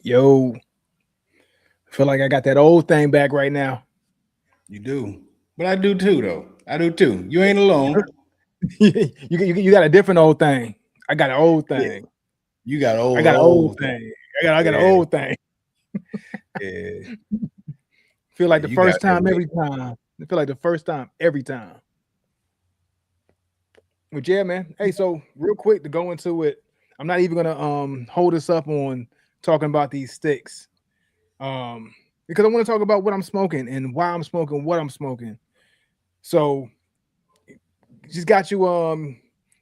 Yo, feel like I got that old thing back right now. You do. But I do too, though. I do too. You ain't alone. You got a different old thing. I got an old Yeah. thing. You got I got an old old thing. thing. I got an Yeah. old thing. Yeah. Feel Yeah. like the You got first that time way. every time. I feel like the first time every time. But yeah, man. Hey, so real quick to go into it, I'm not even gonna hold us up on talking about these sticks. Because I want to talk about what I'm smoking and why I'm smoking what I'm smoking. So just got you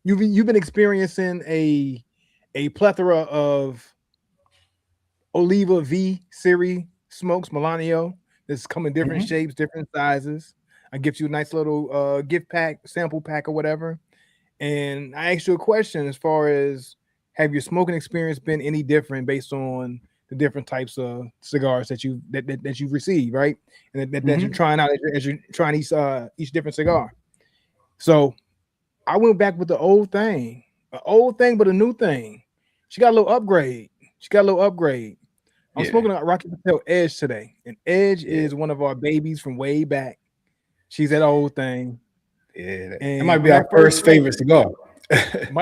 you've been experiencing a plethora of Oliva V series smokes Melanio that's come in different Mhm. shapes, different sizes. I give you a nice little gift pack, sample pack or whatever. And I asked you a question as far as have your smoking experience been any different based on the different types of cigars that you've received, right? And that you're Mhm. trying out as you're trying each different cigar. So I went back with the old thing, but a new thing. She got a little upgrade. She got a little upgrade. I'm Yeah. smoking a Rocky Patel Edge today, and Edge Yeah. is one of our babies from way back. She's that old thing, Yeah. That and might when be I our first first smoked, favorite cigar. it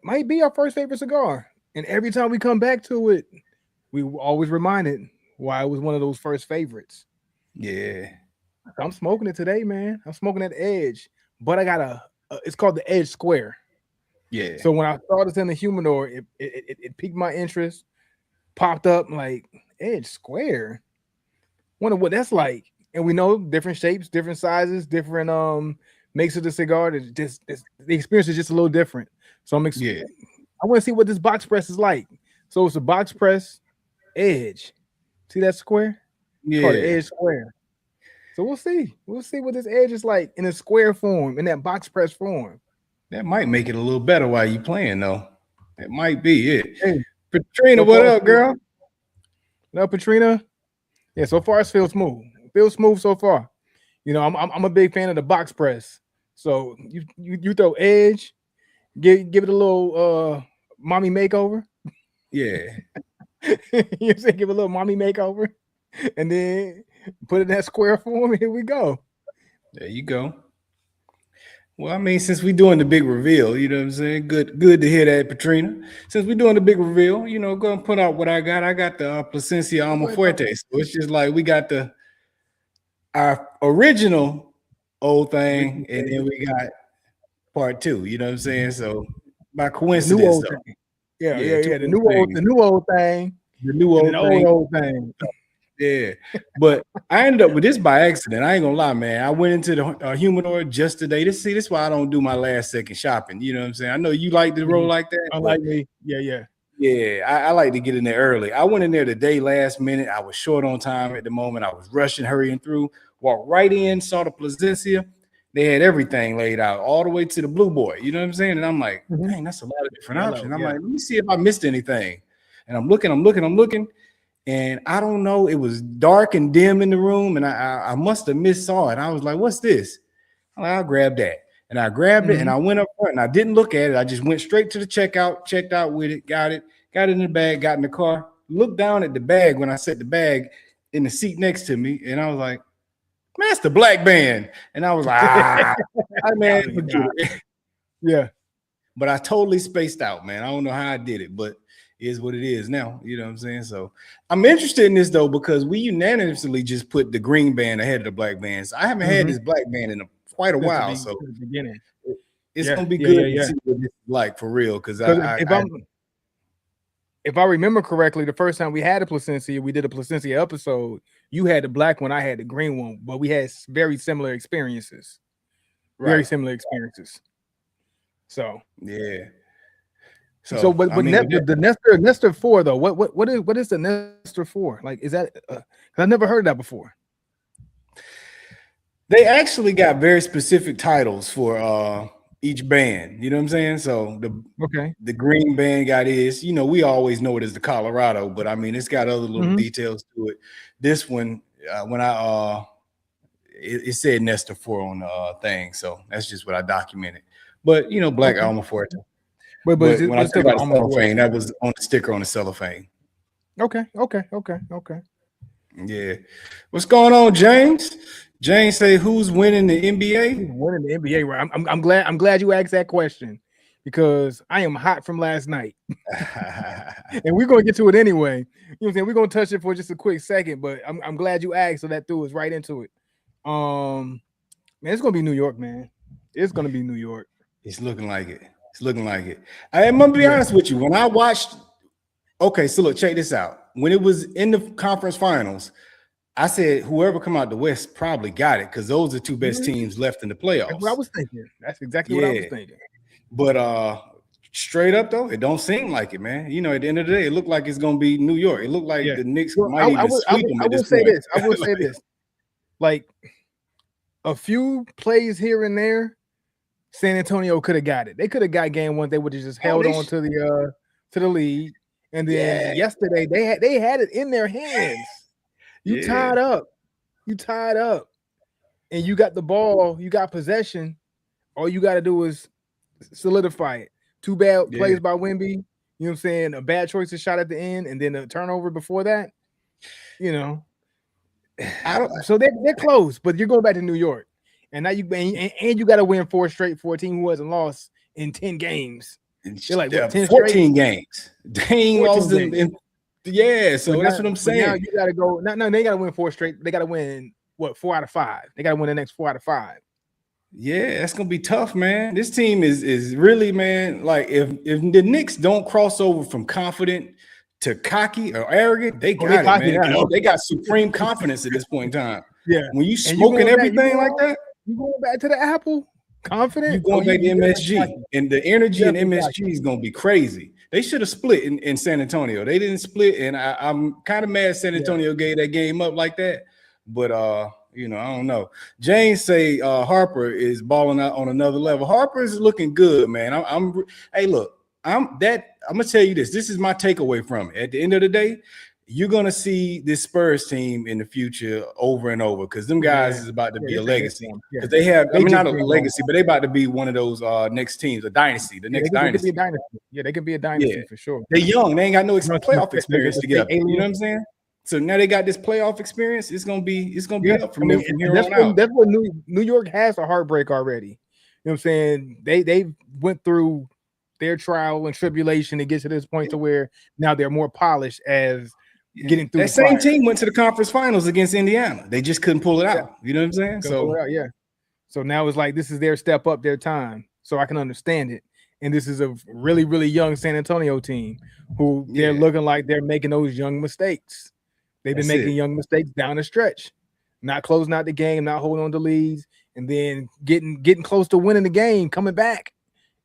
might be our first favorite cigar. And every time we come back to it, we always reminded why it was one of those first favorites. Yeah. I'm smoking it today, man. I'm smoking that Edge, but I got it's called the Edge Square. Yeah. So when I saw this in the humidor, it piqued my interest. Popped up like Edge Square. Wonder what that's like. And we know different shapes, different sizes, different makes of the cigar. The experience is just a little different. So Yeah. I want to see what this box press is like. So it's a box press Edge. See that square? It's called the Yeah. Edge Square. So we'll see. We'll see what this edge is like in a square form, in that box press form. That might make it a little better while you playing, though. That might be it. Hey, Katrina, so what far it's up, girl? no Patrina. Yeah, so far it feels smooth. Feels smooth so far. You know, I'm a big fan of the box press. So you throw edge, give it a little mommy makeover. Yeah. You say give it a little mommy makeover, and then put it in that square form. Here we go. There you go. Well, I mean, since we're doing the big reveal, you know what I'm saying? Good to hear that, Katrina. Since we're doing the big reveal, go and put out what I got. I got the Placencia Go Alma ahead, talk. Fuerte. So it's just like we got our original old thing, Original and then favorite, we got part two. You know what I'm saying? So by the new coincidence, old though, thing. Yeah, yeah, yeah, two yeah. The old the things. new old thing, The new and then the old thing. old thing. Yeah, but I ended up with this by accident. I ain't gonna lie, man. I went into the humidor just today. This is why I don't do my last second shopping. You know what I'm saying? I know you like to roll Mhm. like that, but Unlike me, yeah, yeah. yeah, I like to get in there early. I went in there today, last minute. I was short on time at the moment. I was rushing, hurrying through. Walked right in, saw the Placencia. They had everything laid out all the way to the Blue Boy. You know what I'm saying? And I'm like, Mhm. dang, that's a lot of different options. Yellow, I'm yeah. like, let me see if I missed anything. And I'm looking. And I don't know, it was dark and dim in the room, and I must have missed saw it. I was like, "What's this?" I'm like, I'll grab that, and I grabbed it, and Mhm. I went up front, and I didn't look at it. I just went straight to the checkout, checked out with it, got it in the bag, got in the car, looked down at the bag when I set the bag in the seat next to me, and I was like, "Man, that's the black band," and I was like, I man, Oh, forget God. it. Yeah. But I totally spaced out, man. I don't know how I did it, but it is what it is now. You know what I'm saying? So I'm interested in this though because we unanimously just put the green band ahead of the black bands. I haven't had Mhm. this black band in quite a while, Since so the beginning. it's Yeah, gonna be yeah, good yeah, to yeah. see what this is like for real. Because Because if I remember correctly, the first time we had a Placencia, we did a Placencia episode. You had the black one, I had the green one, but we had very similar experiences. Very right, similar experiences. So, yeah. so, So but I mean, with that, But the Nestor four though, what is the Nestor four? Like, is that? 'Cause I never heard that before. they actually got very specific titles for each band. You know what I'm saying? So Okay. the green band got is, we always know it as the Colorado, but I mean, it's got other little Hmm. details to it. This one, when it said Nestor 4 on the thing, so that's just what I documented. But Black Okay. Alma Forte. But But when I it's think still the about the Alma cellophane, Forte. that was on the sticker on the cellophane. Okay. Yeah. What's going on, James? James say, who's winning the NBA? Who's winning the NBA? Right. I'm glad you asked that question because I am hot from last night, and we're gonna get to it anyway. You know what I'm saying? We're gonna touch it for just a quick second, but I'm glad you asked, so that threw us right into it. Man, it's gonna be New York, man. It's gonna be New York. It's looking like it. It's looking like it. I'm gonna be honest with you. When I watched, okay, so look, check this out. When it was in the conference finals, I said whoever come out the West probably got it because those are two best teams left in the playoffs. That's what I was thinking. That's exactly what I was thinking. But straight up though, it don't seem like it, man. You know, at the end of the day, it looked like it's gonna be New York. It looked like the Knicks might even sweep them. I will say this. I will say this. Like a few plays here and there, San Antonio could have got it. They could have got game one. They would have just held on to the lead. And then yesterday they had it in their hands. You tied up. You tied up. And you got the ball, you got possession. All you got to do is solidify it. Two bad plays by Wemby. You know what I'm saying? A bad choice of shot at the end, and then a turnover before that. You know. So they're close, but you're going back to New York. And now you got to win 4 straight for a team who hasn't lost in 10 games. They're like 10 14 straight? Games. Dang, lost so that's what I'm saying. Now you got to go. No, they got to win 4 straight. They got to win 4 out of 5. They got to win the next 4 out of 5. Yeah, that's gonna be tough, man. This team is really, man. Like if the Knicks don't cross over from confident to cocky or arrogant, they got it, man. Yeah. They got supreme confidence at this point in time. Yeah, when you smoking everything like that, you going back to the Apple. Confident. You going back to MSG, and the energy in MSG is gonna be crazy. They should have split in San Antonio. They didn't split, and I'm kind of mad San Antonio gave that game up like that. But you know, I don't know. James say Harper is balling out on another level. Harper is looking good, man. Hey, look, I'm gonna tell you this. This is my takeaway from it. At the end of the day, you're gonna see this Spurs team in the future over and over because them guys is about to be a legacy. Because they have, not a legacy, but they about to be one of those next teams, a dynasty, the next dynasty. They could be a dynasty. Yeah, they could be a dynasty for sure. They're young. They ain't got no playoff experience together. You know what I'm saying? So now they got this playoff experience. It's gonna be up from them from here on out. That's what New York has a heartbreak already. You know what I'm saying? They went through their trial and tribulation to get to this point to where now they're more polished as getting through. That same team went to the conference finals against Indiana. They just couldn't pull it out. You know what I'm saying? So now it's like this is their step up, their time. So I can understand it. And this is a really, really young San Antonio team who they're looking like they're making those young mistakes. They've been making young mistakes down the stretch, not closing out the game, not holding on to leads, and then getting close to winning the game, coming back,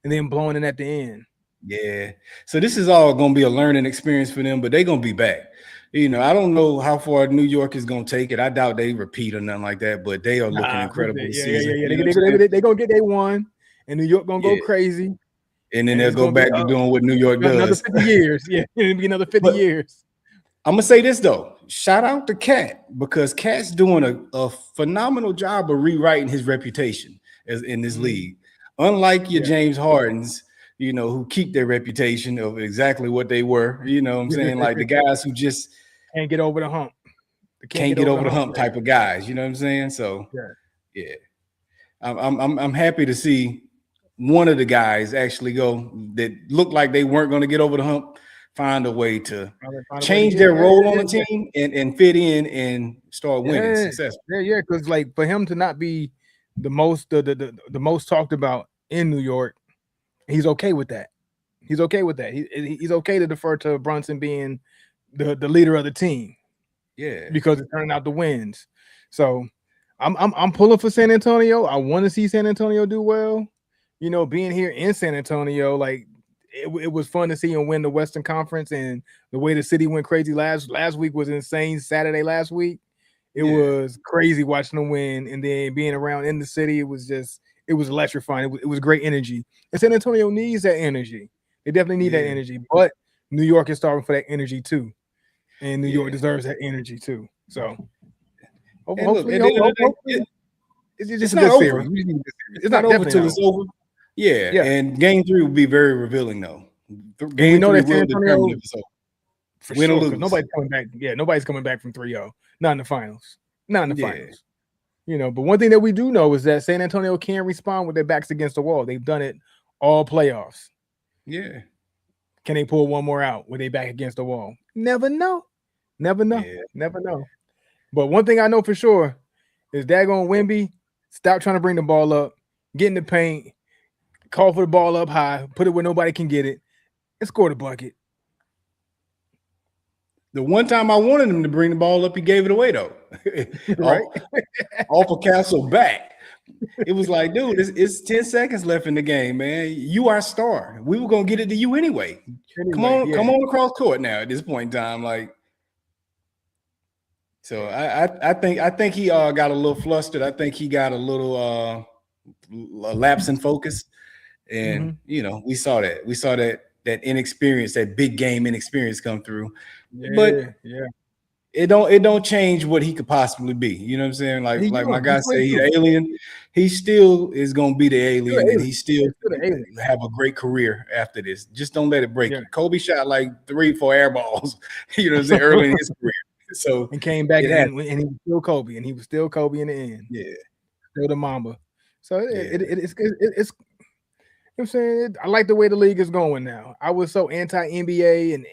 and then blowing it at the end. Yeah. So this is all going to be a learning experience for them, but they're going to be back. You know, I don't know how far New York is going to take it. I doubt they repeat or nothing like that, but they are looking incredible this season. They're going to get their one, and New York going to go crazy. And then they'll go back to doing what New York does. Another 50 years. Yeah, it'll be another 50 years. I'm going to say this, though. Shout out to Cat because Cat's doing a phenomenal job of rewriting his reputation in this league. Unlike your James Hardens, you know, who keep their reputation of exactly what they were. You know what I'm saying? Like the guys who just can't get over the hump. Can't get over the hump type of guys. You know what I'm saying? So, yeah. I'm happy to see one of the guys actually go that looked like they weren't going to get over the hump. Find a way to change their role on the team and fit in and start winning successfully. Yeah, because like for him to not be the most talked about in New York, he's okay with that. He's okay with that. He's okay to defer to Brunson being the leader of the team. Yeah, because it's turning out the wins. So I'm pulling for San Antonio. I want to see San Antonio do well. You know, being here in San Antonio, like. It was fun to see him win the Western Conference, and the way the city went crazy last week was insane. Saturday last week, it was crazy watching them win, and then being around in the city, it was electrifying. It was great energy, and San Antonio needs that energy. They definitely need that energy, but New York is starving for that energy too, and New York deserves that energy too. So hopefully, it's not over. It's not over till it's over. Yeah, and game 3 will be very revealing, though. Game 3 will determine if it's over. for Win or sure. lose. Nobody's coming back. Yeah, nobody's coming back from 3-0. Not in the finals. Not in the Yeah. finals. But one thing that we do know is that San Antonio can respond with their backs against the wall. They've done it all playoffs. Yeah. Can they pull one more out with their back against the wall? Never know. Never know. Yeah. Never know. But one thing I know for sure is daggone Wemby, stop trying to bring the ball up, get in the paint, call for the ball up high, put it where nobody can get it, and score the bucket. The one time I wanted him to bring the ball up, he gave it away though. Right? Off a Castle back. It was like, dude, it's 10 seconds left in the game, man. You our star. We were gonna get it to you anyway. Come on across court now at this point in time. Like, so I think he got a little flustered. I think he got a little lapse in focus. And we saw that. We saw that inexperience, that big game inexperience come through. But it don't change what he could possibly be. You know what I'm saying? Like my guy say, he's an alien. He still is gonna be the alien, and he still have a great career after this. Just don't let it break you. Kobe shot like 3-4 air balls, you know what I'm saying, early in his career. So and came back and he was still Kobe, and he was still Kobe in the end. Yeah, still the Mamba. So it's you know what I'm saying? I like the way the league is going now. I was so anti-NBA and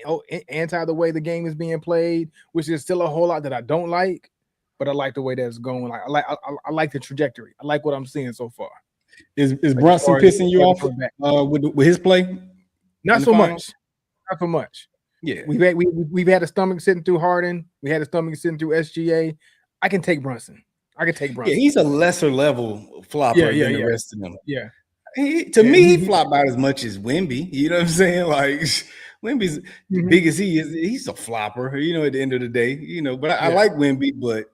anti the way the game is being played, which is still a whole lot that I don't like, but I like the way that's going. I like the trajectory. I like what I'm seeing so far. Is Brunson pissing you off with his play? Not so much. Not so much. Yeah. We've had a stomach sitting through Harden. We had a stomach sitting through SGA. I can take Brunson. Yeah, he's a lesser level flopper than the rest of them. Yeah. He flop out as much as Wemby. You know what I'm saying? Like Wemby's big as he is, he's a flopper. At the end of the day. But I like Wemby, but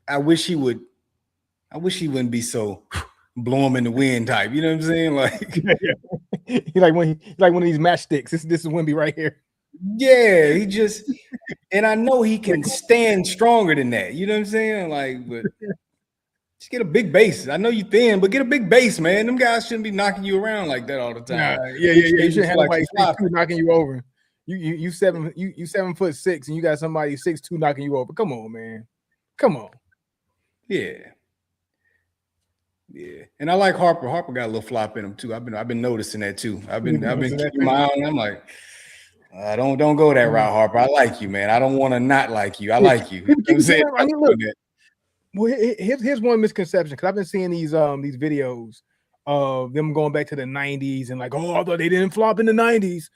I wish he wouldn't be so blow him in the wind type. You know what I'm saying? Like he like one of these matchsticks. This is Wemby right here. Yeah, he just and I know he can stand stronger than that. You know what I'm saying? Like, but just get a big base. I know you thin, but get a big base, man. Them guys shouldn't be knocking you around like that all the time. You shouldn't have nobody 6'2" knocking you over. You 7'6" and you got somebody 6'2" knocking you over. Come on, man. Come on. Yeah. And I like Harper. Harper got a little flop in him too. I've been noticing that too. I've been keeping my eye on him. I'm like, don't go that route, Harper. I like you, man. I don't want to not like you. I like you. Well, here's one misconception, because I've been seeing these videos of them going back to the 90s and like, I thought they didn't flop in the 90s.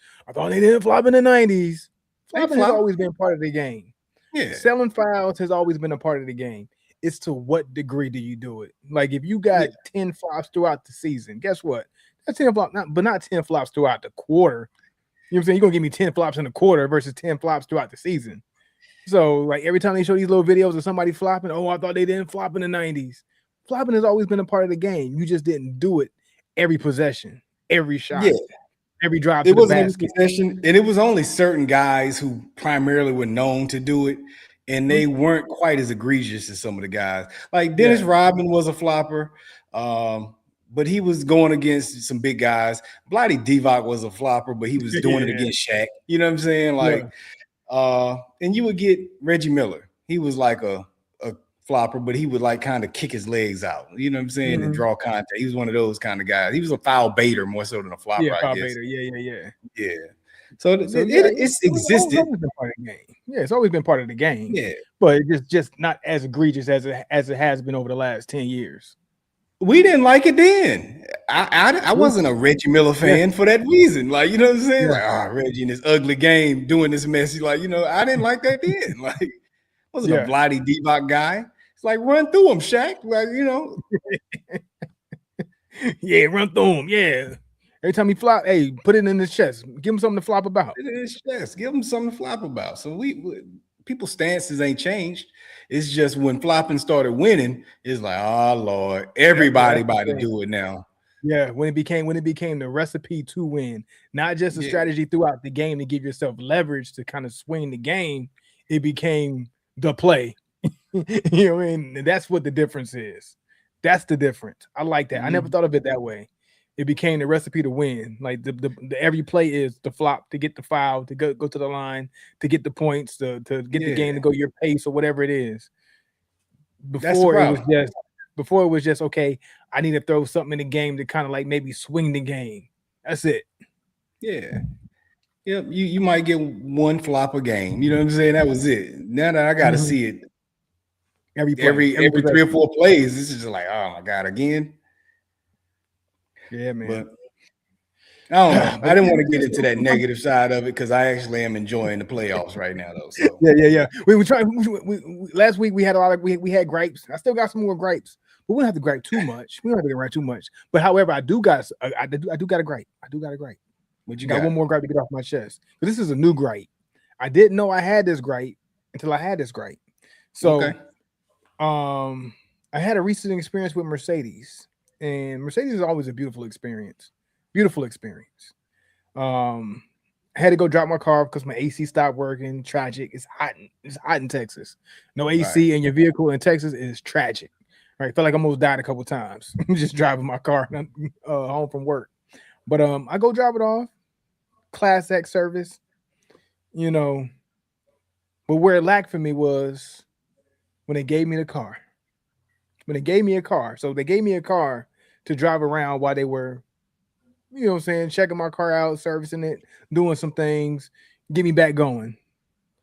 Flopping has always been part of the game. Yeah. Selling fouls has always been a part of the game. It's to what degree do you do it? Like if you got 10 flops throughout the season, guess what? That's 10 flops, but not 10 flops throughout the quarter. You know what I'm saying? You're gonna give me 10 flops in a quarter versus 10 flops throughout the season. So, like every time they show these little videos of somebody flopping, I thought they didn't flop in the 90s. Flopping has always been a part of the game. You just didn't do it every possession, every shot, every drive to the basket. Possession, and it was only certain guys who primarily were known to do it, and they weren't quite as egregious as some of the guys. Like Dennis Rodman was a flopper, but he was going against some big guys. Vlade Divac was a flopper, but he was doing it against Shaq. You know what I'm saying? Like. And you would get Reggie Miller. He was like a flopper, but he would like kind of kick his legs out. You know what I'm saying? And draw contact. He was one of those kind of guys. He was a foul baiter more so than a flopper. Yeah, foul baiter. Yeah. So it's existed. It's always been part of the game. Yeah, it's always been part of the game. Yeah, but it's just not as egregious as it has been over the last 10 years. We didn't like it then. I wasn't a Reggie Miller fan for that reason. Like, you know what I'm saying? Like, Reggie in this ugly game doing this messy. Like, I didn't like that then. Like, wasn't a Vlade Divac guy. It's like, run through him, Shaq. Like, run through him. Yeah. Every time he flop, hey, put it in his chest. Give him something to flop about. Put it in his chest. Give him something to flop about. So people's stances ain't changed. It's just when flopping started winning, it's like, oh Lord, everybody about to do it now. Yeah, when it became the recipe to win, not just a strategy throughout the game to give yourself leverage to kind of swing the game, it became the play. You know what I mean? And that's what the difference is. That's the difference. I like that. I never thought of it that way. it became the recipe to win. Like the every play is the flop to get the foul, to go to the line, to get the points, to get the game to go your pace or whatever it is. That's the Before it was problem. just okay, I need to throw something in the game to kind of like maybe swing the game. That's it. Yeah. Yep. You might get one flop a game. You know what I'm saying? That was it. Now that I got to see it Every play, every 3 or 4 plays, this is just like, oh my God, again. Yeah, man. But I don't know. I didn't want to get into that negative side of it because I actually am enjoying the playoffs right now, though. So yeah. We tried. Last week we had a lot of we had gripes. I still got some more gripes, but we don't have to gripe too much. We don't have to gripe too much. But however, I do got a gripe. I do got a gripe. What you got one more gripe to get off my chest. But this is a new gripe. I didn't know I had this gripe until I had this gripe. So, okay. I had a recent experience with Mercedes, and Mercedes is always a beautiful experience. Beautiful experience. I had to go drop my car because my AC stopped working. Tragic. It's hot. It's hot in Texas. No AC in your vehicle in Texas is tragic. Right. Felt like I almost died a couple times just driving my car home from work. But I go drop it off. Class X service, you know. But where it lacked for me was when they gave me the car. When they gave me a car. So they gave me a car to drive around while they were, you know what I'm saying, checking my car out, servicing it, doing some things, get me back going.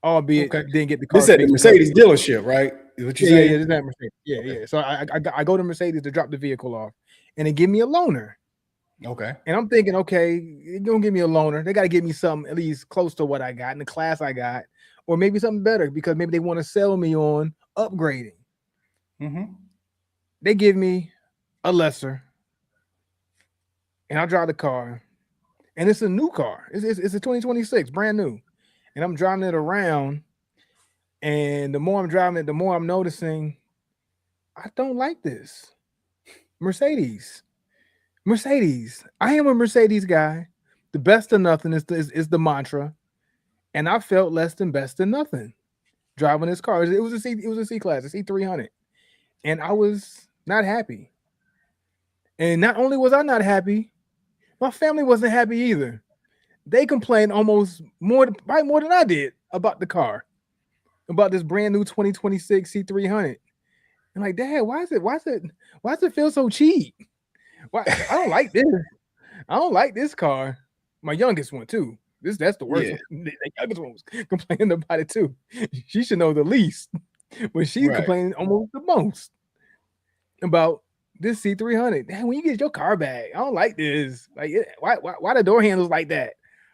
Albeit didn't get the car. This at the Mercedes dealership, right? Is what you say? Yeah, this is at Mercedes. Yeah. So I go to Mercedes to drop the vehicle off, and they give me a loaner. Okay. And I'm thinking, okay, you're gonna give me a loaner. They got to give me something at least close to what I got in the class I got, or maybe something better because maybe they want to sell me on upgrading. They give me a lesser, and I drive the car, and it's a new car. It's a 2026, brand new, and I'm driving it around. And the more I'm driving it, the more I'm noticing I don't like this. Mercedes. I am a Mercedes guy. The best of nothing is the mantra, and I felt less than best than nothing driving this car. It was a C class, a C300, and I was not happy. And not only was I not happy, my family wasn't happy either. They complained probably more than I did about the car, about this brand new 2026 C300. And like, Dad, why does it feel so cheap? Why I don't like this. I don't like this car. My youngest one too. That's the worst. One. The youngest one was complaining about it too. She should know the least, but she's complaining almost the most about this C300. Damn, when you get your car back, I don't like this. Like, why the door handles like that?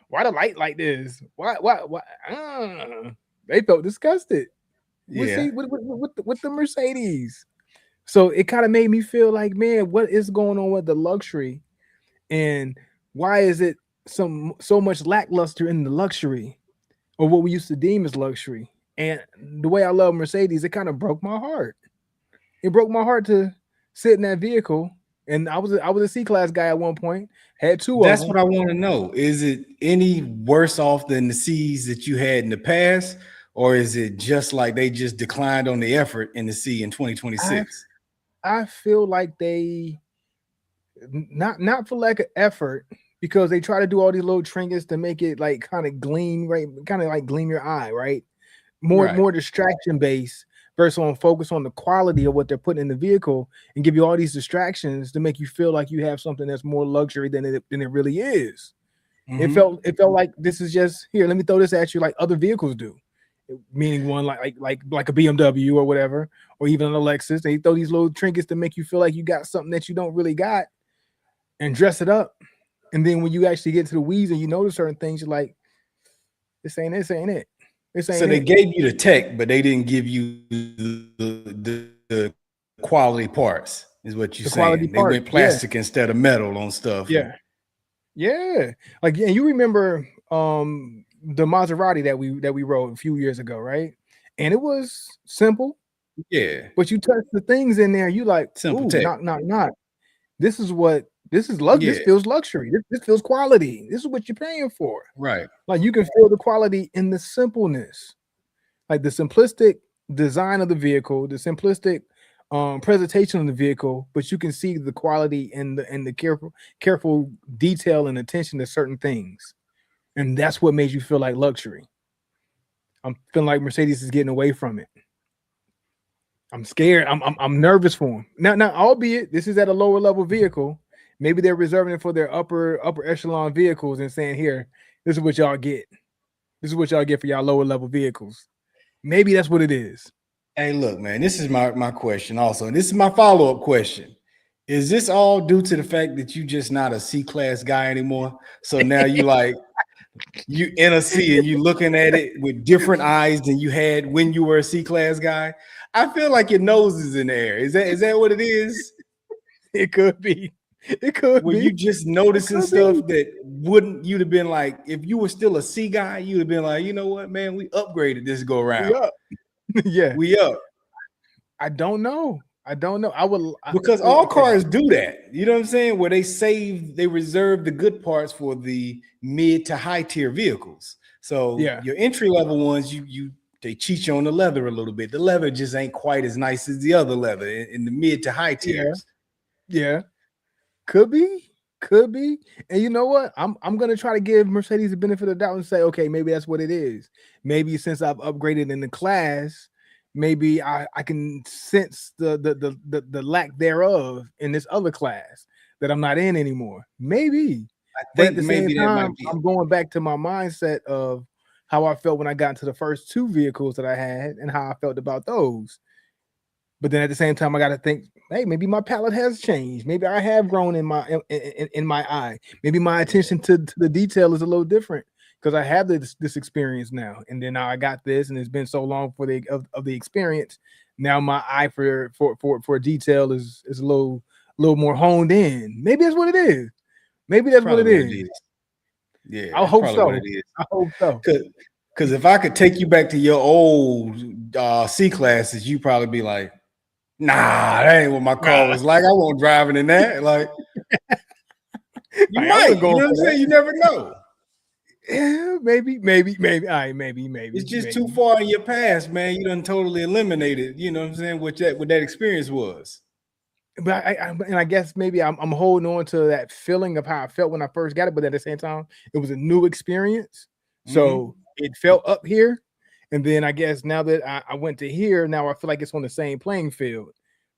Why the light like this? Why? They felt disgusted. Yeah, with the Mercedes. So it kind of made me feel like, man, what is going on with the luxury, and why is it so much lackluster in the luxury, or what we used to deem as luxury? And the way I love Mercedes, it kind of broke my heart. It broke my heart to sit in that vehicle, and I was a C-class guy at one point. Had two of them. That's what I want to know. Is it any worse off than the C's that you had in the past, or is it just like they just declined on the effort in the C in 2026? I feel like they not for lack of effort, because they try to do all these little trinkets to make it like kind of gleam, right? Kind of like gleam your eye, right? More distraction based versus on focus on the quality of what they're putting in the vehicle and give you all these distractions to make you feel like you have something that's more luxury than it really is. It felt like this is just here. Let me throw this at you like other vehicles do. Meaning one like a BMW or whatever, or even an Lexus. They throw these little trinkets to make you feel like you got something that you don't really got and dress it up. And then when you actually get to the weeds and you notice certain things, you're like, this ain't it. So they gave you the tech, but they didn't give you the quality parts, is what you're saying. They went plastic instead of metal on stuff. Yeah. Like, and you remember the Maserati that we rode a few years ago, right? And it was simple. Yeah. But you touch the things in there, you like, simple ooh, tech. Not. This is luxury. This feels luxury. This feels quality. This is what you're paying for. Right. Like you can feel the quality in the simpleness. Like the simplistic design of the vehicle, the simplistic presentation of the vehicle, but you can see the quality and the careful detail and attention to certain things, and that's what made you feel like luxury. I'm feeling like Mercedes is getting away from it. I'm scared. I'm nervous for them. Now, albeit this is at a lower level vehicle, maybe they're reserving it for their upper echelon vehicles and saying, "Here, this is what y'all get. This is what y'all get for y'all lower level vehicles." Maybe that's what it is. Hey, look, man, this is my question also. And this is my follow-up question. Is this all due to the fact that you just not a C-class guy anymore? So now you like you in a C and you looking at it with different eyes than you had when you were a C-class guy? I feel like your nose is in the air. Is that what it is? It could be. It could Were be. you just noticing stuff that wouldn't you'd have been like, if you were still a C guy, you'd have been like, you know what, man, we upgraded this go around. Yeah. We up. I don't know. Because all cars do that. You know what I'm saying? Where they reserve the good parts for the mid to high tier vehicles. So your entry level ones, they cheat you on the leather a little bit. The leather just ain't quite as nice as the other leather in the mid to high tiers. Yeah. Could be. And you know what? I'm gonna try to give Mercedes the benefit of the doubt and say, okay, maybe that's what it is. Maybe since I've upgraded in the class, maybe I can sense the lack thereof in this other class that I'm not in anymore. Maybe. But at the same time, I'm going back to my mindset of how I felt when I got into the first two vehicles that I had and how I felt about those. But then at the same time, I got to think, hey, maybe my palate has changed. Maybe I have grown in my eye. Maybe my attention to the detail is a little different because I have this experience now. And then now I got this, and it's been so long for the experience. Now my eye for detail is a little more honed in. Maybe that's what it is. Maybe that's probably what it is. Yeah, I hope so. I hope so. Because if I could take you back to your old C classes, you'd probably be like, nah, that ain't what my car was like. I won't driving in that. Like, you might. You know what I'm saying? You never know. Yeah, maybe. All right, maybe. It's just too far in your past, man. You done totally eliminated. You know what I'm saying? What that experience was. But I guess maybe I'm holding on to that feeling of how I felt when I first got it. But at the same time, it was a new experience, so it felt up here. And then I guess now that I went to here, now I feel like it's on the same playing field.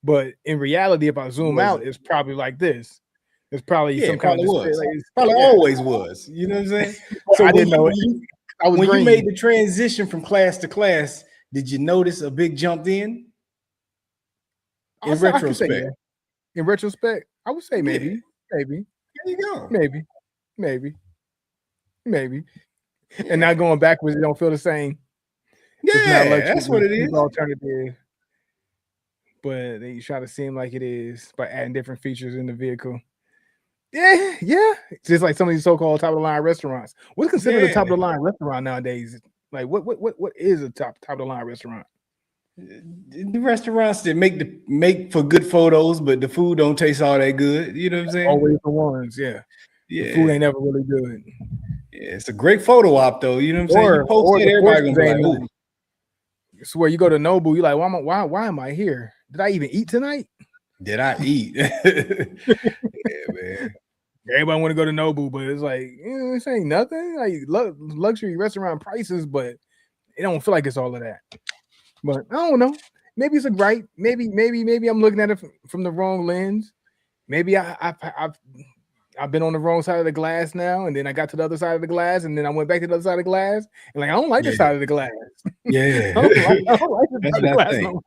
But in reality, if I zoom out, it's probably like this. It's probably some kind of probably always was. You know what I'm saying? So I didn't know it. When you made the transition from class to class, did you notice a big jump in? In retrospect. In retrospect, I would say maybe. There you go. Maybe. And now going backwards, it don't feel the same. Yeah, that's what it is. Alternative, but they try to seem like it is by adding different features in the vehicle. Yeah. Just like some of these so-called top of the line restaurants. What's considered a top of the line restaurant nowadays? Like what is a top of the line restaurant? The restaurants that make for good photos, but the food don't taste all that good. You know what I'm saying? Always the ones, yeah. The food ain't never really good. Yeah, it's a great photo op though. You know what I'm saying? You post it, everybody gonna be like, "Ooh." I swear, you go to Nobu, you're like, why am I here? Did I even eat tonight? Did I eat? Yeah, man. Everybody want to go to Nobu, but it's like, this ain't nothing. Like luxury restaurant prices, but it don't feel like it's all of that. But I don't know. Maybe it's maybe I'm looking at it from the wrong lens. Maybe I've been on the wrong side of the glass now, and then I got to the other side of the glass, and then I went back to the other side of the glass, and like I don't like this side of the glass. Yeah, I don't like this side of the glass no more.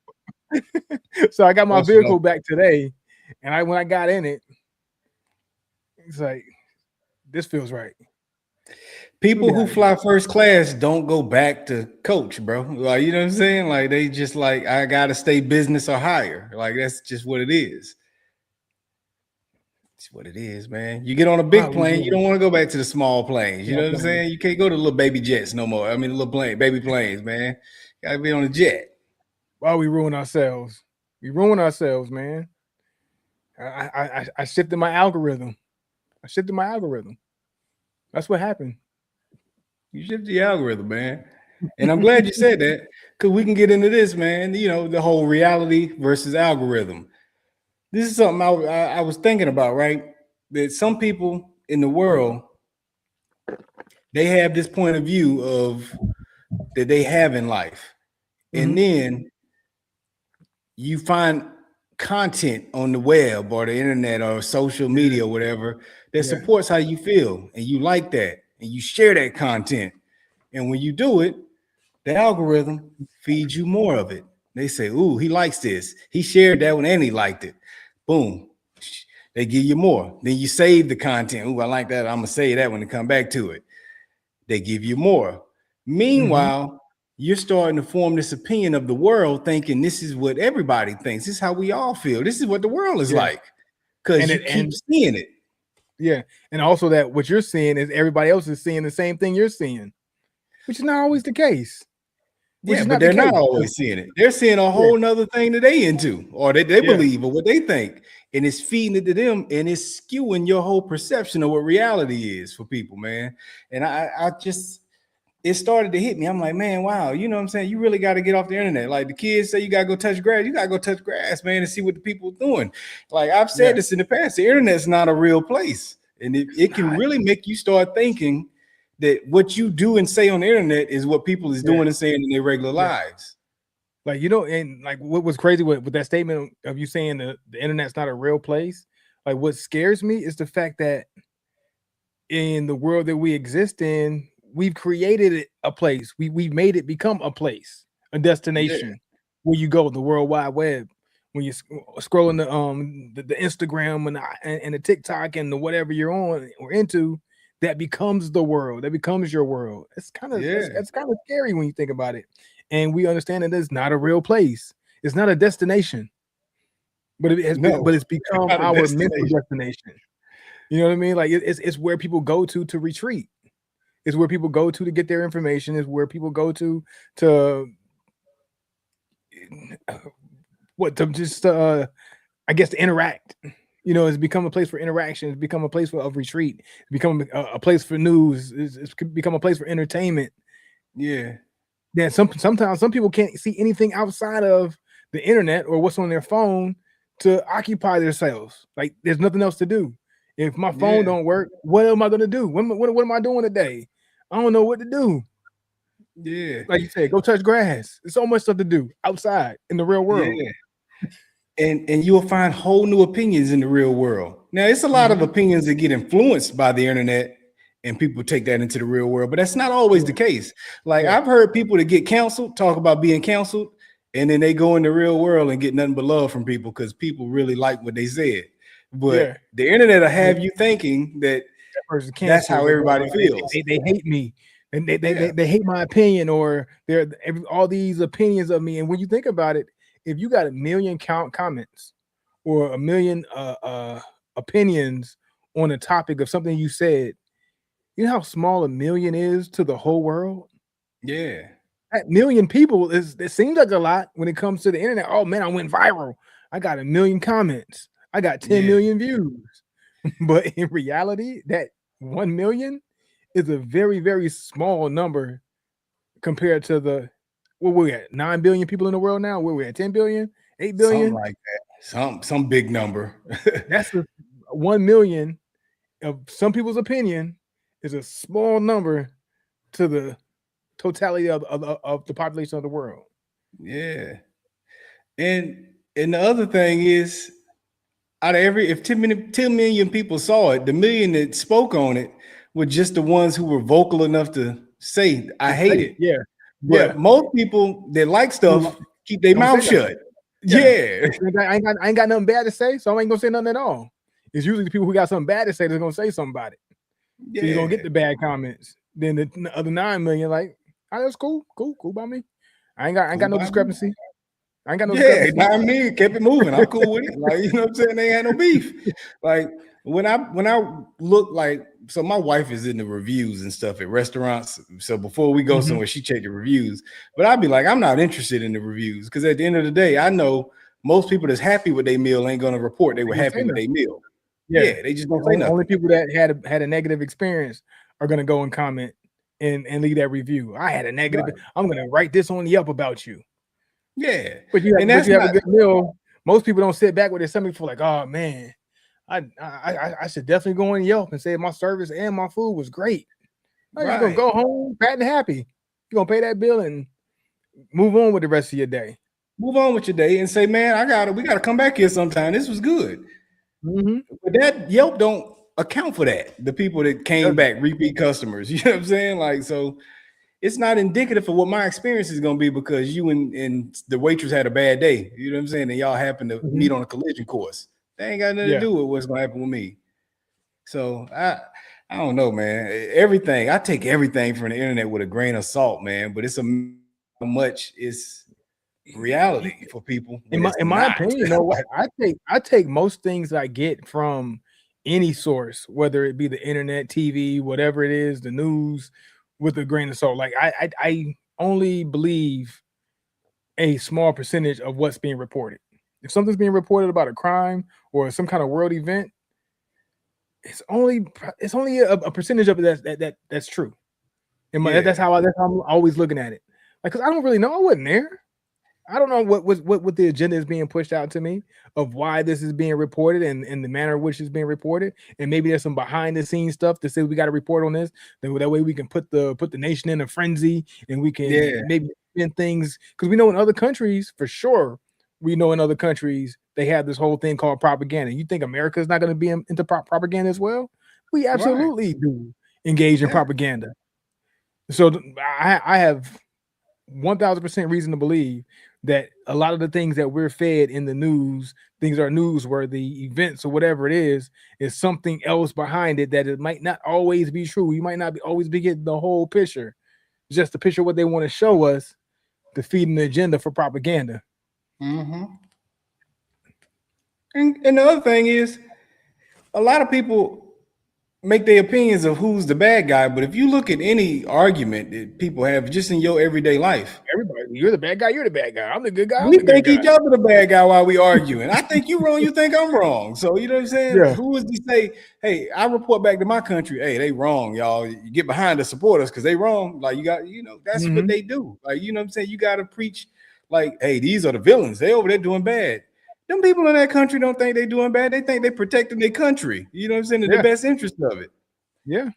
So I got my vehicle back today, and when I got in it, it's like this feels right. People who fly first class don't go back to coach, bro. Like, you know what I'm saying? Like, they just like, I gotta stay business or higher. Like, that's just what it is. It's what it is, man. You get on a big plane, you don't want to go back to the small planes. You know what I'm saying? You can't go to the little baby jets no more. I mean, the little baby planes, man. Gotta be on a jet. Why we ruin ourselves? We ruin ourselves, man. I shifted my algorithm. That's what happened. You shift the algorithm, man. And I'm glad you said that, because we can get into this, man. You know, the whole reality versus algorithm. This is something I was thinking about, right? That some people in the world, they have this point of view of that they have in life. And then you find content on the web or the internet or social media or whatever that supports how you feel, and you like that, and you share that content. And when you do it, the algorithm feeds you more of it. They say, ooh, he likes this. He shared that one and he liked it. Boom. They give you more. Then you save the content. Ooh, I like that. I'm going to save that one and come back to it. They give you more. Meanwhile, you're starting to form this opinion of the world, thinking this is what everybody thinks. This is how we all feel. This is what the world is like, because you keep seeing it. Yeah. And also that what you're seeing is everybody else is seeing the same thing you're seeing, which is not always the case. Yeah, but they're not always seeing it. They're seeing a whole nother thing that they into, or that they believe, or what they think. And it's feeding it to them, and it's skewing your whole perception of what reality is for people, man. And I just, it started to hit me. I'm like, man, wow, you know what I'm saying? You really got to get off the internet. Like the kids say you got to go touch grass. You got to go touch grass, man, and see what the people are doing. Like I've said this in the past, the internet's not a real place. And it can really make you start thinking that what you do and say on the internet is what people is doing and saying in their regular lives. Like, you know, and like what was crazy with that statement of you saying the internet's not a real place. Like what scares me is the fact that in the world that we exist in, we've created a place. We've made it become a place, a destination where you go, the World Wide Web. When you're scrolling the Instagram and the TikTok and the whatever you're on or into, that becomes the world. That becomes your world. It's kind of it's kind of scary when you think about it. And we understand that it's not a real place. It's not a destination, but it's become our mental destination. You know what I mean? Like it's where people go to retreat. It's where people go to get their information. It's where people go to I guess to interact. You know, it's become a place for interaction. It's become a place of retreat. It's become a place for news. It's become a place for entertainment. Yeah. Yeah. Sometimes some people can't see anything outside of the internet or what's on their phone to occupy themselves. Like there's nothing else to do. If my phone don't work, what am I going to do? What am I doing today? I don't know what to do. Yeah. Like you said, go touch grass. There's so much stuff to do outside in the real world. Yeah. And you'll find whole new opinions in the real world. Now, it's a lot of opinions that get influenced by the internet, and people take that into the real world, but that's not always the case. Like I've heard people that get canceled talk about being canceled, and then they go in the real world and get nothing but love from people because people really like what they said. But the internet will have you thinking that that's how everybody feels. They hate me, and they hate my opinion, or they're all these opinions of me. And when you think about it, if you got a million comments or a million opinions on a topic of something you said, you know how small a million is to the whole world? Yeah. That million people it seems like a lot when it comes to the internet. Oh man, I went viral. I got a million comments. I got 10 million views. But in reality, that 1 million is a very, very small number compared to the what we at 9 billion people in the world now. Where we at 10 billion, 8 billion, something like that. Some big number. That's 1 million of some people's opinion is a small number to the totality of the population of the world. Yeah. And the other thing is, out of if 10 million people saw it, the million that spoke on it were just the ones who were vocal enough to say, I hate it. Yeah. But most people that like stuff keep their mouth shut. Yeah. I ain't got nothing bad to say, so I ain't gonna say nothing at all. It's usually the people who got something bad to say that's gonna say something about it. Yeah. So you're gonna get the bad comments. Then the other 9 million, like, oh, that's cool by me. I ain't got no discrepancy. I ain't got no discrepancy. I mean, kept it moving. I'm cool with it. Like, you know what I'm saying? They ain't had no beef. Like when I look, like, so my wife is in the reviews and stuff at restaurants. So before we go somewhere, she checked the reviews. But I'd be like, I'm not interested in the reviews, because at the end of the day, I know most people that's happy with their meal ain't gonna report they were happy with their meal. Yeah, they just don't say nothing. Only people that had a negative experience are gonna go and comment and leave that review. I had a negative. Right. I'm gonna write this on Yelp about you. Yeah. But And that's you have a not good meal. Most people don't sit back with their stomach for like, oh man, I should definitely go on Yelp and say my service and my food was great. No, you're just gonna right. go home fat and happy. You're gonna pay that bill and move on with the rest of your day. Move on with your day and say, man, we gotta come back here sometime. This was good. Mm-hmm. But that Yelp don't account for that. The people that came Doesn't. back, repeat customers. You know what I'm saying? Like, so it's not indicative of what my experience is gonna be because you and the waitress had a bad day. You know what I'm saying? And y'all happen to Mm-hmm. meet on a collision course. That ain't got nothing to Yeah. do with what's gonna happen with me. So I don't know, man. Everything I take everything from the internet with a grain of salt, man. But it's how much is reality for people when it's In my not. opinion, you know what? I take most things I get from any source, whether it be the internet, TV, whatever it is, the news, with a grain of salt. Like I only believe a small percentage of what's being reported. If something's being reported about a crime or some kind of world event, it's only a percentage of it that's true. Yeah, That's how I'm always looking at it. Like, cause I don't really know. I wasn't there. I don't know what the agenda is being pushed out to me of why this is being reported and the manner in which it's being reported. And maybe there's some behind the scenes stuff that says we got to report on this. That way we can put the nation in a frenzy and we can yeah, maybe spin things because we know in other countries for sure. We know in other countries they have this whole thing called propaganda. You think America is not going to be into propaganda as well? We right. absolutely do engage in Yeah, propaganda. So I have 1000% reason to believe that a lot of the things that we're fed in the news, things are newsworthy, events or whatever it is something else behind it that it might not always be true. You might not always be getting the whole picture, just the picture of what they want to show us to feed an agenda for propaganda. mm-hmm. And the other thing is, a lot of people make their opinions of who's the bad guy. But if you look at any argument that people have just in your everyday life, Everybody, you're the bad guy, you're the bad guy. I'm the good guy, I'm we the good think guy. each other the bad guy while we arguing. I think you wrong, you think I'm wrong. So you know what I'm saying? Yeah. Who is to say, hey, I report back to my country, hey, they wrong, y'all. You get behind the supporters because they wrong. Like you got, that's what Mm-hmm. they do. Like, you know what I'm saying? You got to preach like, hey, these are the villains. They over there doing bad. Them people in that country don't think they doing bad. They think they protecting their country. You know what I'm saying? In the Yeah. best interest of it. Yeah.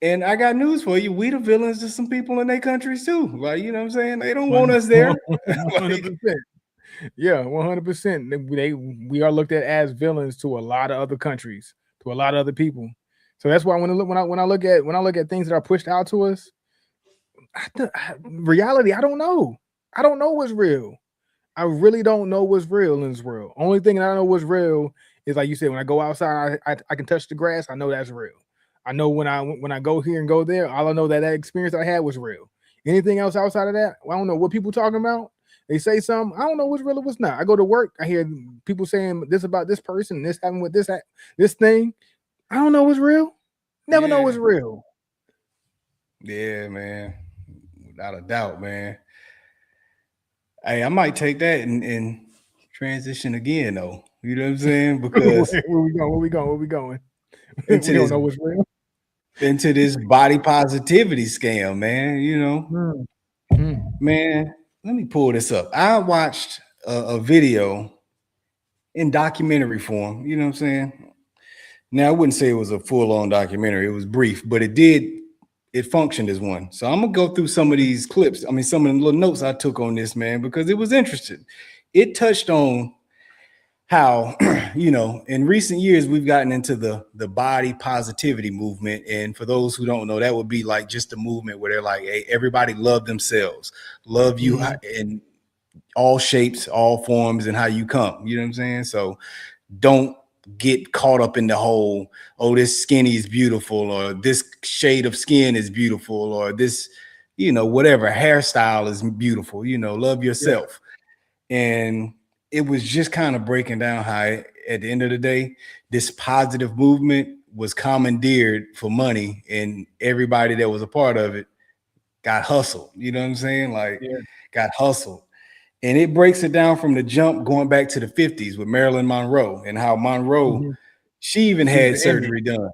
And I got news for you. We the villains to some people in their countries too. Like, you know what I'm saying? They don't want us there. 100%. Yeah, 100%. We are looked at as villains to a lot of other countries, to a lot of other people. So that's why when I look at things that are pushed out to us, reality, I don't know. I don't know what's real. I really don't know what's real in this world. Only thing I know what's real is like you said, when I go outside, I can touch the grass. I know that's real. I know when I go here and go there, all I know that experience I had was real. Anything else outside of that, I don't know what people talking about. They say something, I don't know what's real or what's not. I go to work, I hear people saying this about this person, this happened with this thing. I don't know what's real. Never know what's Yeah. real. Yeah, man. Without a doubt, man. Hey, I might take that and transition again, though. You know what I'm saying? Because Where we going? Where we going? Where we going? into We don't this know what's real. into this body positivity scam, man. Mm, mm, Man, let me pull this up. I watched a video in documentary form. You know what I'm saying? Now, I wouldn't say it was a full-on documentary. It was brief, but it functioned as one. So I'm gonna go through some of these clips. I mean, some of the little notes I took on this, man, because it was interesting. It touched on how, in recent years we've gotten into the body positivity movement. And for those who don't know, that would be like just a movement where they're like, hey, everybody love themselves, love you mhm. in all shapes, all forms, and how you come. You know what I'm saying? So don't get caught up in the whole, oh, this skinny is beautiful, or this shade of skin is beautiful, or this, whatever hairstyle is beautiful, love Yeah. yourself. And it was just kind of breaking down how at the end of the day, this positive movement was commandeered for money, and everybody that was a part of it got hustled. You know what I'm saying? Like, Yeah. got hustled. And it breaks it down from the jump going back to the 50s with Marilyn Monroe, and how Monroe, Mhm. she even She was had the image. surgery done.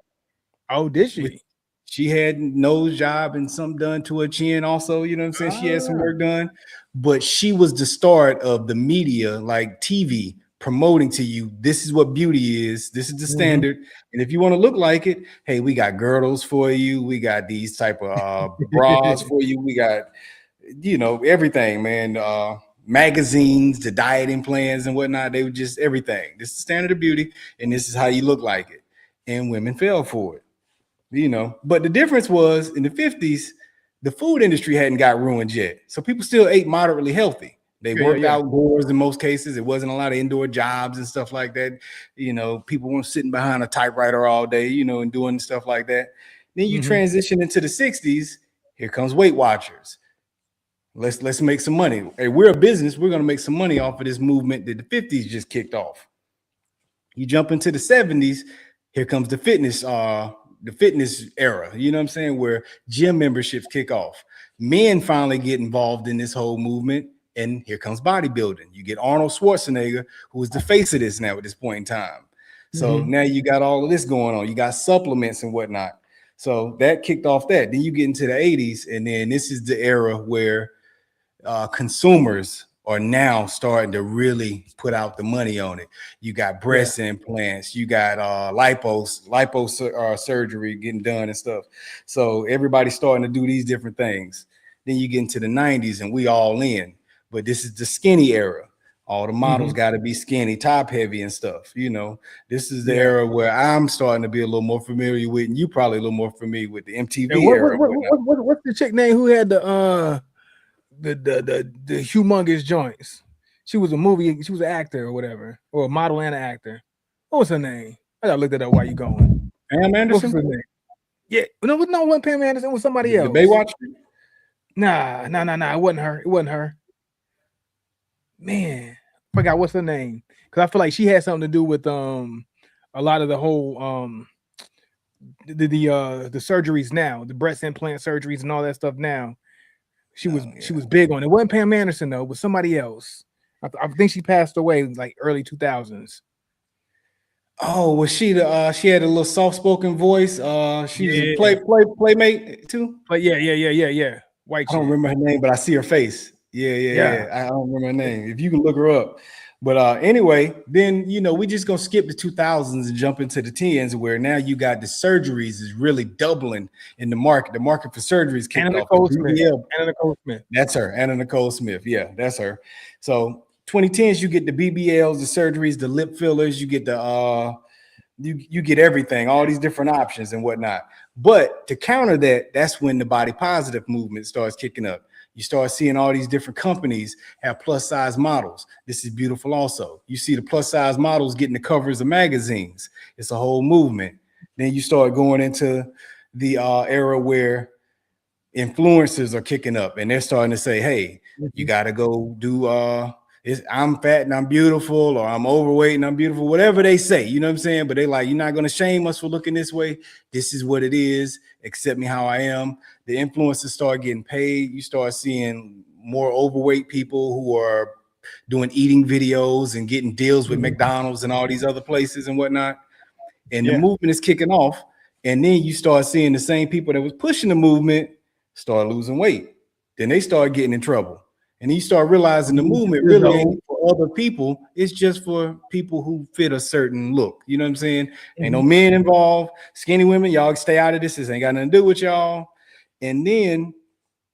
Oh, did With, she? She had nose job and something done to her chin also, you know what I'm saying? She had some work done, but she was the start of the media, like TV, promoting to you, this is what beauty is, this is the standard. And if you want to look like it, hey, we got girdles for you, we got these type of bras for you, we got, you know, everything, man. Magazines, the dieting plans and whatnot, they were just everything. This is the standard of beauty, and this is how you look like it. And women fell for it. You know, but the difference was in the 50s, the food industry hadn't got ruined yet. So people still ate moderately healthy. They worked outdoors in most cases. It wasn't a lot of indoor jobs and stuff like that. You know, people weren't sitting behind a typewriter all day, you know, and doing stuff like that. Then you transition into the 60s. Here comes Weight Watchers. Let's make some money. Hey, we're a business. We're going to make some money off of this movement that the 50s just kicked off. You jump into the 70s. Here comes the fitness era, you know what I'm saying, where gym memberships kick off. Men finally get involved in this whole movement, and here comes bodybuilding. You get Arnold Schwarzenegger, who is the face of this now at this point in time. So now you got all of this going on. You got supplements and whatnot. So that kicked off that. Then you get into the 80s, and then this is the era where consumers are now starting to really put out the money on it. You got breast implants, you got lipo surgery getting done and stuff. So everybody's starting to do these different things. Then you get into the 90s and we all in. But this is the skinny era. All the models got to be skinny, top heavy and stuff. You know, this is the era where I'm starting to be a little more familiar with, and you probably a little more familiar with the MTV era. What's the chick name who had the humongous joints? She was an actor or whatever, or a model and an actor. What was her name? I gotta look that up while you going. Pam Anderson? What's her name? Yeah, no, it wasn't Pam Anderson, it was somebody else. The Baywatch? Nah, it wasn't her. Man, I forgot what's her name. Because I feel like she had something to do with a lot of the whole the surgeries now, the breast implant surgeries and all that stuff now. She was big on it. It wasn't Pam Anderson though, it was somebody else. I think she passed away in like early 2000s. Oh, was she she had a little soft-spoken voice? She was a playmate too. But yeah. White. I don't remember her name, but I see her face. Yeah. I don't remember her name. If you can look her up. But anyway, then you know we just gonna skip the 2000s and jump into the 10s, where now you got the surgeries is really doubling in the market. The market for surgeries kicked off. Anna Nicole Smith. That's her, Anna Nicole Smith. Yeah, that's her. So 2010s, you get the BBLs, the surgeries, the lip fillers. You get the you get everything, all these different options and whatnot. But to counter that, that's when the body positive movement starts kicking up. You start seeing all these different companies have plus size models. This is beautiful also. You see the plus size models getting the covers of magazines. It's a whole movement. Then you start going into the era where influencers are kicking up and they're starting to say, hey, you got to go do I'm fat and I'm beautiful, or I'm overweight and I'm beautiful, whatever they say, you know what I'm saying? But they like, you're not going to shame us for looking this way. This is what it is. Accept me how I am. The influencers start getting paid. You start seeing more overweight people who are doing eating videos and getting deals with McDonald's and all these other places and whatnot. And the movement is kicking off. And then you start seeing the same people that was pushing the movement start losing weight. Then they start getting in trouble. And you start realizing the movement really ain't for other people. It's just for people who fit a certain look. You know what I'm saying? Ain't no men involved. Skinny women, y'all stay out of this. This ain't got nothing to do with y'all. And then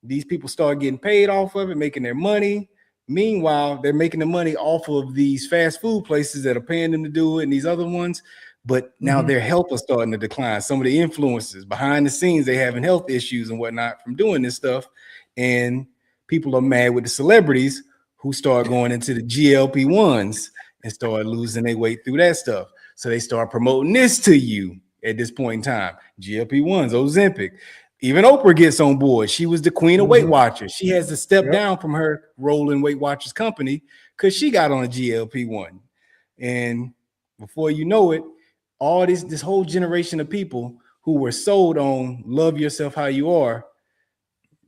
these people start getting paid off of it, making their money. Meanwhile, they're making the money off of these fast food places that are paying them to do it and these other ones. But now their health is starting to decline. Some of the influencers behind the scenes, they having health issues and whatnot from doing this stuff. And people are mad with the celebrities who start going into the GLP-1s and start losing their weight through that stuff. So they start promoting this to you at this point in time. GLP-1s, Ozempic. Even Oprah gets on board. She was the queen of Weight Watchers. She has to step down from her role in Weight Watchers company because she got on a GLP-1. And before you know it, all this whole generation of people who were sold on love yourself how you are,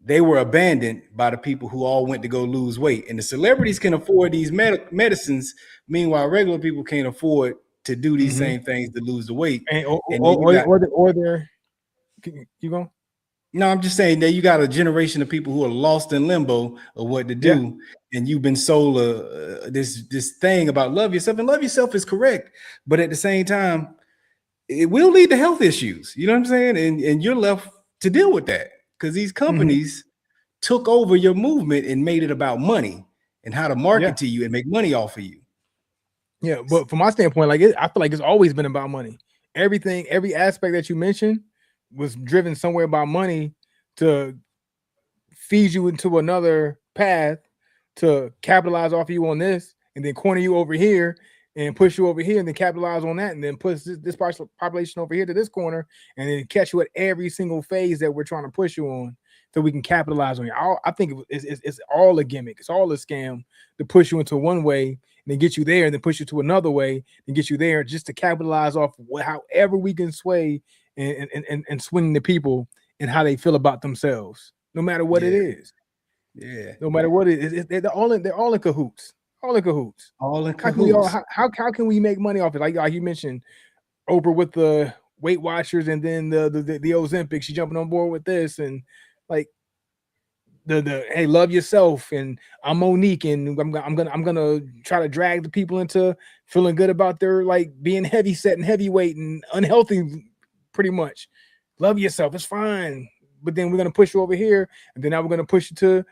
they were abandoned by the people who all went to go lose weight. And the celebrities can afford these medicines. Meanwhile, regular people can't afford to do these same things to lose the weight. Or You going? No, I'm just saying that you got a generation of people who are lost in limbo of what to Yeah. do, and you've been sold this thing about love yourself, and love yourself is correct, but at the same time, it will lead to health issues. You know what I'm saying? And you're left to deal with that because these Mm-hmm. companies took over your movement and made it about money and how to Yeah. market to you and make money off of you. Yeah. But from my standpoint, like I feel like it's always been about money. Everything, every aspect that you mentioned was driven somewhere by money to feed you into another path to capitalize off of you on this and then corner you over here and push you over here and then capitalize on that and then push this population over here to this corner and then catch you at every single phase that we're trying to push you on so we can capitalize on you. I think it's all a gimmick. It's all a scam to push you into one way and then get you there and then push you to another way and get you there just to capitalize off however we can sway and swing the people and how they feel about themselves, no matter what it Yeah, is. yeah, No matter what it is, they're all in cahoots. All in cahoots. all in How can we all cahoots. how can we make money off it? Like you mentioned, Oprah with the Weight Watchers and then the Ozempic, she jumping on board with this and like the hey, love yourself and I'm Monique and I'm gonna try to drag the people into feeling good about their like being heavy set and heavyweight and unhealthy, pretty much. Love yourself, it's fine. But then we're gonna push you over here, and then now we're gonna push you to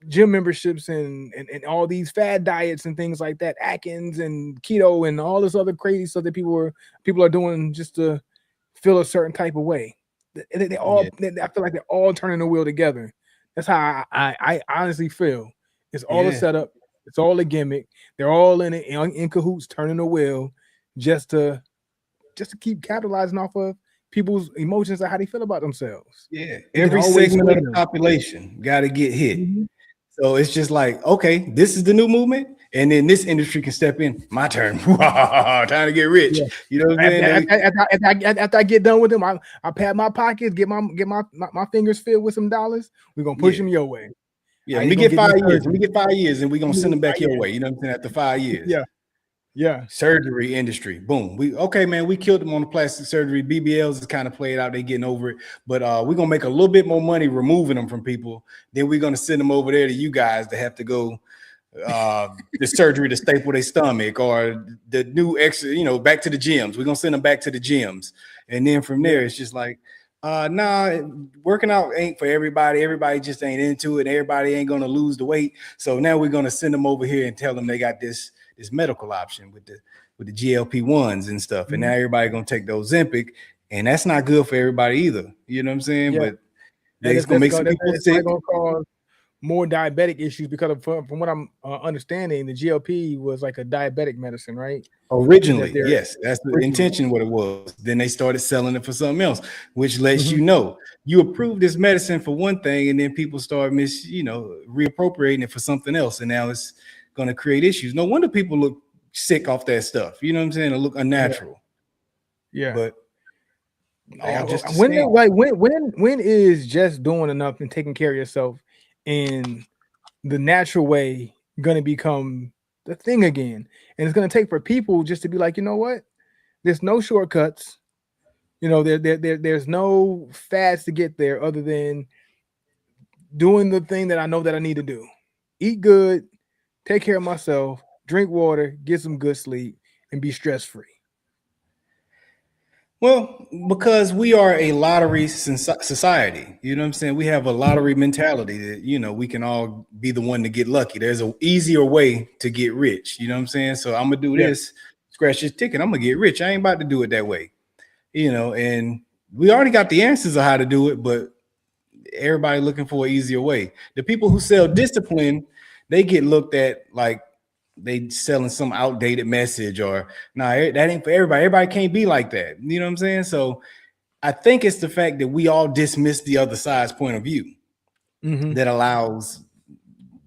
gym memberships and all these fad diets and things like that, Atkins and keto and all this other crazy stuff that people are doing just to feel a certain type of way. Yeah, I feel like they're all turning the wheel together. That's how I honestly feel. It's all a yeah, setup. It's all a gimmick. They're all in it in cahoots, turning the wheel just to keep capitalizing off of people's emotions and how they feel about themselves. yeah. They can Every always segment of sway the them. population got to get hit. Mhm. So it's just like, okay, this is the new movement, and then this industry can step in. My turn. Time to get rich. Yeah. You know what I'm saying? After I get done with them, I pat my pockets, get my fingers filled with some dollars. We're gonna push Yeah, them your way. yeah. Let You're me gonna get get these 5 years. Let me surgeries. get 5 years, and we're gonna send them back your Yeah, way. You know what I'm saying? After 5 years. yeah, yeah, Surgery industry, boom. We okay, man. We killed them on the plastic surgery. BBLs is kind of played out. They getting over it, but we're gonna make a little bit more money removing them from people. Then we're gonna send them over there to you guys to have to go the surgery to staple their stomach or the new extra, back to the gyms. We're gonna send them back to the gyms, and then from yeah, there it's just like, nah, working out ain't for everybody. Everybody just ain't into it. Everybody ain't gonna lose the weight. So now we're gonna send them over here and tell them they got this medical option with the GLP-1s and stuff. And now mhm, everybody gonna take those Ozempic, and that's not good for everybody either. You know what I'm saying? yeah. But And it's gonna make some people it's probably sick. gonna cause more diabetic issues because from what I'm understanding, the GLP was like a diabetic medicine, right? And that Originally, they're yes, that's the originally. intention. What it was. Then they started selling it for something else, which lets Mhm. you know you approve this medicine for one thing, and then people start reappropriating it for something else, and now it's going to create issues. No wonder people look sick off that stuff. You know what I'm saying? It look Yeah, unnatural, yeah. but all just a When scam. like when is just doing enough and taking care of yourself in the natural way gonna become the thing again? And it's gonna take for people just to be like, you know what? There's no shortcuts. There's no fads to get there other than doing the thing that I know that I need to do. Eat good, take care of myself, drink water, get some good sleep, and be stress free. Well, because we are a lottery society, you know what I'm saying? We have a lottery mentality that, we can all be the one to get lucky. There's an easier way to get rich, you know what I'm saying? So I'm going to do Yeah, this, scratch this ticket, I'm going to get rich. I ain't about to do it that way, and we already got the answers of how to do it, but everybody looking for an easier way. The people who sell discipline, they get looked at like they selling some outdated message or nah, that ain't for everybody. Everybody can't be like that. You know what I'm saying? So I think it's the fact that we all dismiss the other side's point of view mm-hmm. that allows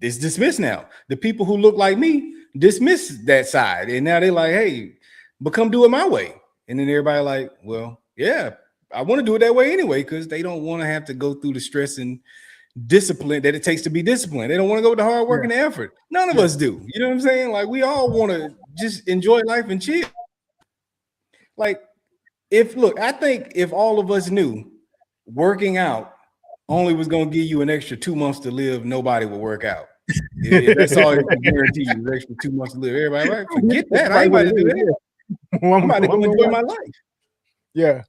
it's dismissed now. The people who look like me dismiss that side. And now they're like, hey, but come do it my way. And then everybody like, well, yeah, I want to do it that way anyway, because they don't want to have to go through the stress and discipline that it takes to be disciplined. They don't want to go with the hard work Yeah, and the effort. None of yeah, us do. You know what I'm saying? Like we all want to just enjoy life and chill. Like I think if all of us knew working out only was going to give you an extra 2 months to live, nobody would work out. If that's all it can guarantee you, an extra 2 months to live. Everybody, right? Forget that. I ain't about to do that. I'm about to go enjoy my life. Yeah.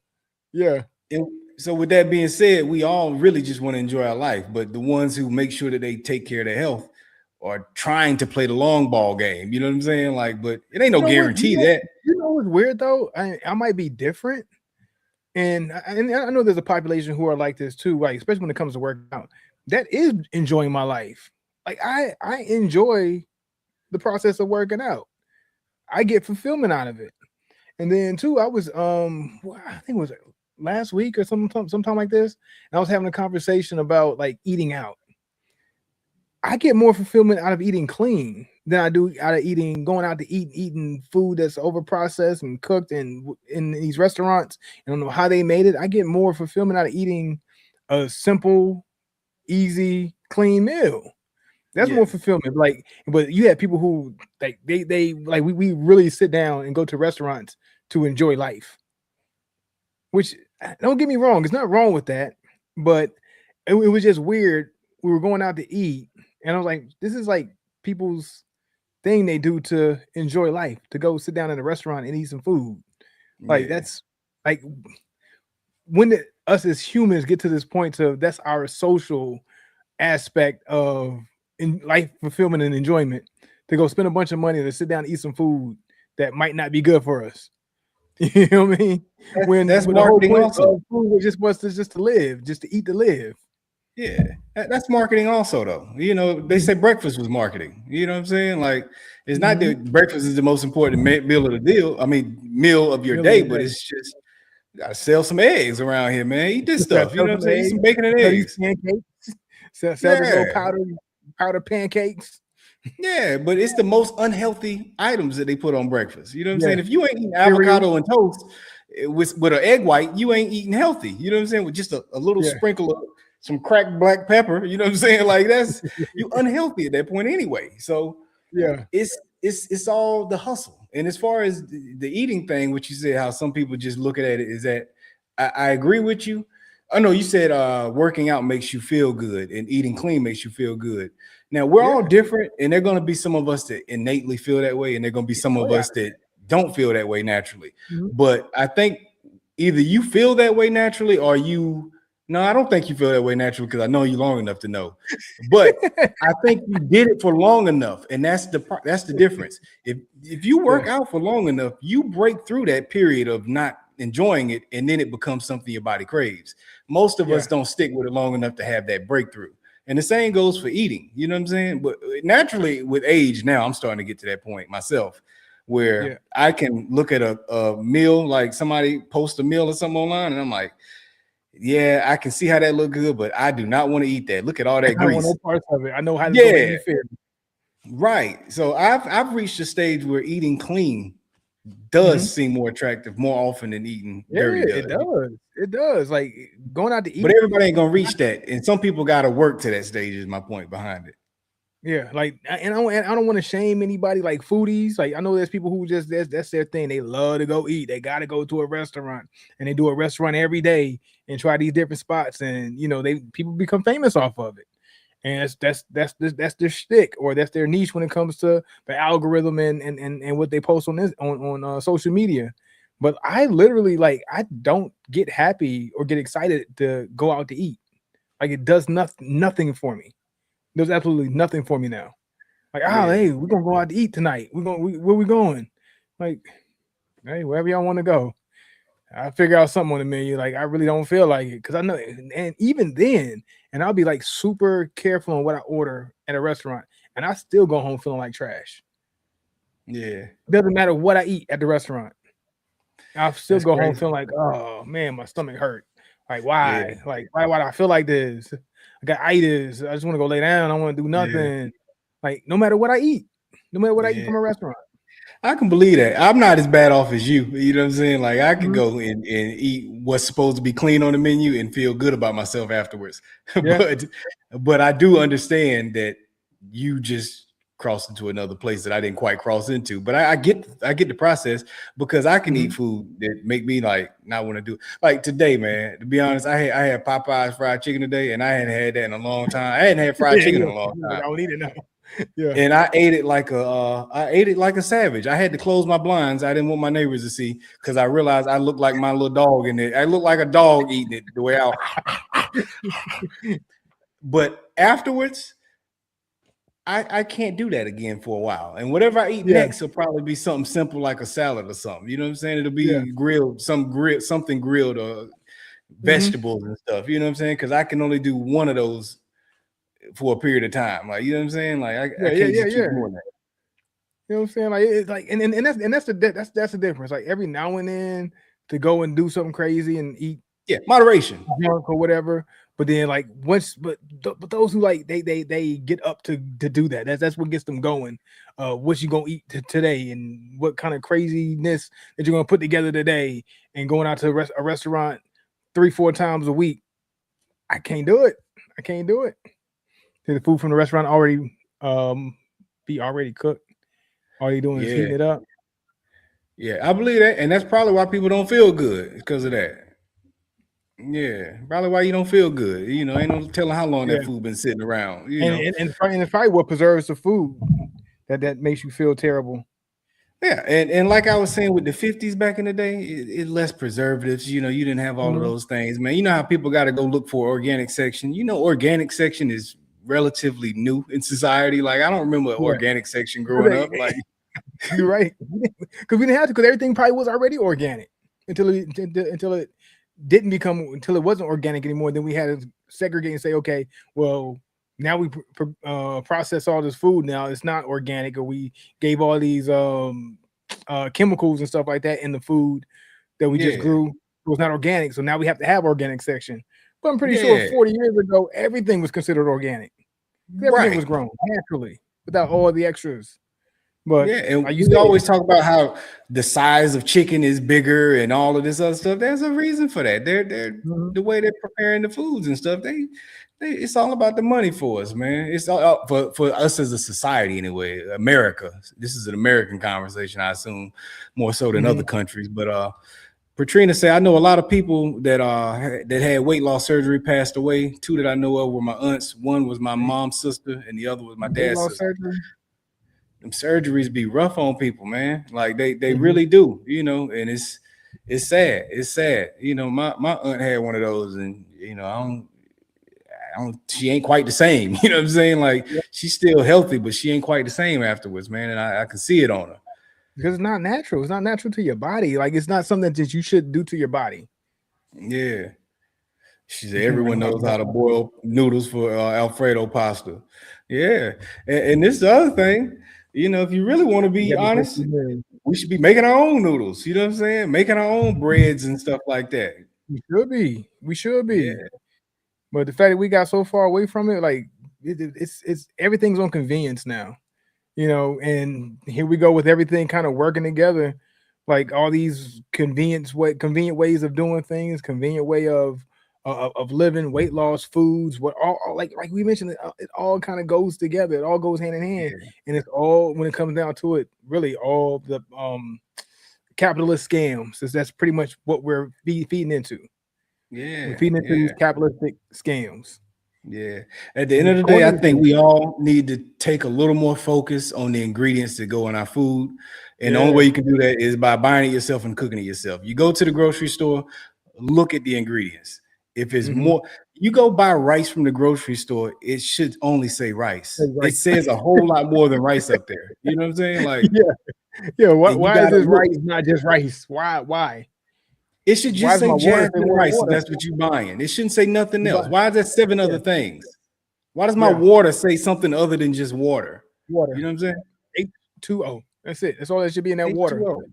Yeah. And so with that being said, we all really just want to enjoy our life. But the ones who make sure that they take care of their health are trying to play the long ball game. You know what I'm saying? Like, but it ain't no guarantee that. You know what's weird though? I might be different. And I know there's a population who are like this too, like especially when it comes to working out. That is enjoying my life. Like I enjoy the process of working out. I get fulfillment out of it. And then too, I was I think it was last week or sometime like this, and I was having a conversation about like eating out. I get more fulfillment out of eating clean than I do out of going out to eating food that's over processed and cooked in these restaurants. I don't know how they made it. I get more fulfillment out of eating a simple, easy, clean meal. That's more fulfillment. Like, but you have people who like they like we really sit down and go to restaurants to enjoy life. Which, don't get me wrong, it's not wrong with that, but it was just weird. We were going out to eat, and I was like, this is like people's thing they do to enjoy life, to go sit down in a restaurant and eat some food. Like that's like when did us as humans get to this point of that's our social aspect of in life fulfillment and enjoyment, to go spend a bunch of money to sit down and eat some food that might not be good for us. You know what I mean? When that's marketing also. Food was just to live, just to eat to live. Yeah, that's marketing also though. You know, they say breakfast was marketing. You know what I'm saying? Like, it's not that breakfast is the most important meal of the deal. I mean, meal of your day, but it's just, you gotta sell some eggs around here, man. Eat this stuff. You know what I'm saying? Eat some bacon and eggs. Pancakes. Sell little powder pancakes. Yeah, but it's the most unhealthy items that they put on breakfast. You know what I'm saying? If you ain't eating avocado and toast with an egg white, you ain't eating healthy. You know what I'm saying? With just a little sprinkle of some cracked black pepper, you know what I'm saying? Like, that's you unhealthy at that point anyway. So it's all the hustle. And as far as the eating thing, what you said, how some people just look at it, is that I agree with you. I know you said working out makes you feel good and eating clean makes you feel good. Now, we're all different, and there are going to be some of us that innately feel that way, and there are going to be some of us that don't feel that way naturally. But I think either you feel that way naturally or no, I don't think you feel that way naturally, because I know you long enough to know. But I think you did it for long enough, and that's the difference. If you work out for long enough, you break through that period of not enjoying it, and then it becomes something your body craves. Most of us don't stick with it long enough to have that breakthrough. And the same goes for eating, you know what I'm saying? But naturally, with age now, I'm starting to get to that point myself where I can look at a meal, like somebody post a meal or something online, and I'm like, yeah, I can see how that look good, but I do not want to eat that. Look at all that grease. I want no parts of it. I know how to make you feel. Right. So I've reached a stage where eating clean does seem more attractive more often than eating dirty. It does. Like going out to eat. But everybody ain't gonna reach that. And some people gotta work to that stage, is my point behind it. Yeah, like, and I don't want to shame anybody, like foodies. Like, I know there's people who just that's their thing. They love to go eat. They got to go to a restaurant, and they do a restaurant every day and try these different spots. And you know, people become famous off of it. And that's their shtick, or that's their niche when it comes to the algorithm and what they post on social media. But I literally, like, I don't get happy or get excited to go out to eat. Like, it does nothing for me. There's absolutely nothing for me now. Like, hey, we're gonna go out to eat tonight. Where we going? Like, hey, wherever y'all want to go. I figure out something on the menu. Like, I really don't feel like it, because I know, and even then, and I'll be like super careful on what I order at a restaurant, and I still go home feeling like trash. Yeah, doesn't matter what I eat at the restaurant. I'll still go home feeling like, oh man, my stomach hurt. Like, why? Like, why do I feel like this? I got itis. I just want to go lay down. I don't want to do nothing. Like, no matter what I eat, no matter what I eat from a restaurant. I can believe that. I'm not as bad off as you. You know what I'm saying? Like, I can go and eat what's supposed to be clean on the menu and feel good about myself afterwards. But I do understand that you just cross into another place that I didn't quite cross into. But I get the process because I can eat food that make me like not want to do. Like today, man, to be honest, I had Popeye's fried chicken today, and I hadn't had that in a long time. I hadn't had fried chicken in a long time. I don't eat it now. Yeah. And I ate it like a savage. I had to close my blinds. I didn't want my neighbors to see because I realized I looked like my little dog in it. I looked like a dog eating it the way I. But afterwards, I can't do that again for a while. And whatever I eat next will probably be something simple like a salad or something. You know what I'm saying? It'll be grilled, something grilled or vegetables and stuff. You know what I'm saying? Because I can only do one of those for a period of time. Like, you know what I'm saying? Like I can't just keep doing that. You know what I'm saying? Like it's like and that's the difference. Like every now and then to go and do something crazy and eat moderation junk or whatever. But then like once but those who like they get up to do that. That's what gets them going. What you gonna eat today and what kind of craziness that you're gonna put together today and going out to a restaurant 3-4 times a week. I can't do it. The food from the restaurant be already cooked. All you're doing is heating it up. Yeah, I believe that, and that's probably why people don't feel good because of that. Yeah, probably why you don't feel good. You know, ain't no telling how long that food been sitting around. You know, and it's probably what preserves the food that makes you feel terrible. Yeah, and like I was saying with the 50s back in the day, it less preservatives. You know, you didn't have all of those things, man. You know how people got to go look for organic section. You know, organic section is relatively new in society. Like I don't remember organic section growing up. Like you're right, because we didn't have to, because everything probably was already organic until it didn't become, until it wasn't organic anymore. Then we had to segregate and say, okay, well, now we process all this food. Now it's not organic, or we gave all these chemicals and stuff like that in the food that we just grew. It was not organic, so now we have to have organic section. But I'm pretty sure 40 years ago, everything was considered organic. Everything was grown naturally without all the extras. But and you always talk about how the size of chicken is bigger and all of this other stuff. There's a reason for that. They're the way they're preparing the foods and stuff. It's all about the money for us, man. It's all for us as a society anyway. America. This is an American conversation, I assume, more so than other countries. But Patrina said, I know a lot of people that had weight loss surgery passed away. 2 that I know of were my aunts. One was my mom's sister, and the other was my dad's sister. Them surgeries be rough on people, man. Like they really do, you know, and it's sad. It's sad. You know, my aunt had one of those, and you know, I don't she ain't quite the same. You know what I'm saying? Like she's still healthy, but she ain't quite the same afterwards, man. And I can see it on her. Because it's not natural. It's not natural to your body. Like it's not something that you should do to your body. Yeah. She said everyone knows how to boil noodles for Alfredo pasta. Yeah. And this is the other thing. You know, if you really want to be honest, we should be making our own noodles. You know what I'm saying? Making our own breads and stuff like that. We should be. Yeah. But the fact that we got so far away from it, like it's everything's on convenience now. You know, and here we go with everything kind of working together, like all these convenient ways of doing things, convenient way of living, weight loss, foods, what all like we mentioned, it all kind of goes together. It all goes hand in hand, and it's all, when it comes down to it, really all the capitalist scams. That's pretty much what we're feeding into. We're feeding into these capitalistic scams. Yeah. At the end of the day, I think we all need to take a little more focus on the ingredients that go in our food. And the only way you can do that is by buying it yourself and cooking it yourself. You go to the grocery store, look at the ingredients. If it's more, you go buy rice from the grocery store, it should only say rice. It says a whole lot more than rice up there. You know what I'm saying? Like, why is this rice not just rice? Why? It should just say jasmine rice. That's what you're buying. It shouldn't say nothing else. Why is there 7 other things? Why does my water say something other than just water? You know what I'm saying? H2O. That's it. That's all that should be in that H2O. Water.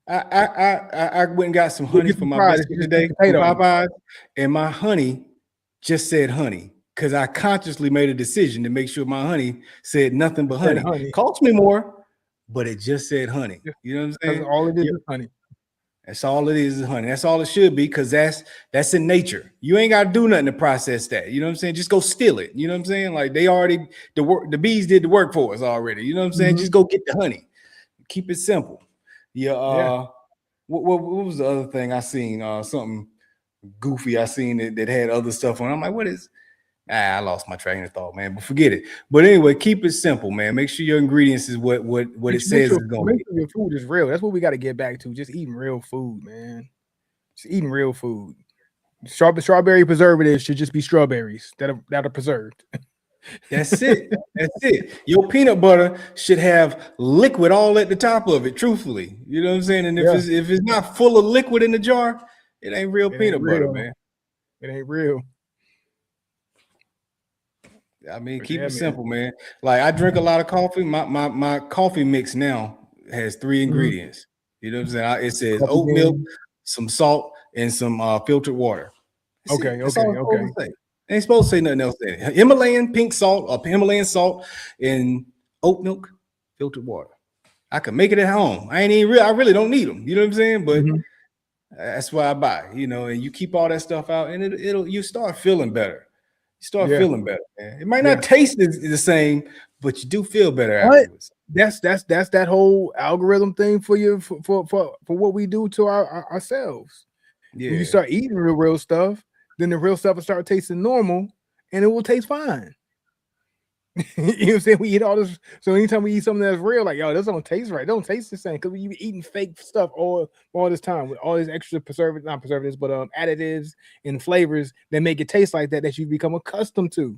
I went and got some honey for my biscuit today from Popeyes, and my honey just said honey because I consciously made a decision to make sure my honey said nothing but honey. Cost me more, but it just said honey. You know what I'm saying? All it is honey. That's all it is honey. That's all it should be, because that's in nature. You ain't got to do nothing to process that. You know what I'm saying? Just go steal it. You know what I'm saying? Like they already, the bees did the work for us already. You know what I'm saying? Just go get the honey. Keep it simple. Yeah. What was the other thing I seen? Something goofy I seen that had other stuff on. I'm like, what is? I lost my train of thought, man. But forget it. But anyway, keep it simple, man. Make sure your ingredients is what it says is going to be. Your food is real. That's what we got to get back to. Just eating real food, man. Just eating real food. Strawberry preservatives should just be strawberries that are preserved. That's it. That's it. Your peanut butter should have liquid all at the top of it, truthfully. You know what I'm saying? And if it's not full of liquid in the jar, it ain't real peanut butter, man. It ain't real. I mean, keep it simple, man. Like I drink a lot of coffee. My coffee mix now has 3 ingredients. You know what I'm saying? It says oat milk, some salt, and some filtered water. Okay. Ain't supposed to say nothing else there. Himalayan pink salt or Himalayan salt and oat milk, filtered water. I can make it at home. I really don't need them. You know what I'm saying? But that's why I buy. You know, and you keep all that stuff out, and you start feeling better. You start feeling better, man. It might not taste the same, but you do feel better afterwards. That's that whole algorithm thing for you for what we do to ourselves. Yeah. When you start eating real stuff, then the real stuff will start tasting normal, and it will taste fine. You know what I'm saying? We eat all this, so anytime we eat something that's real, like this don't taste right, don't taste the same, because we be eating fake stuff all this time with all these extra not preservatives, but additives and flavors that make it taste like that you become accustomed to.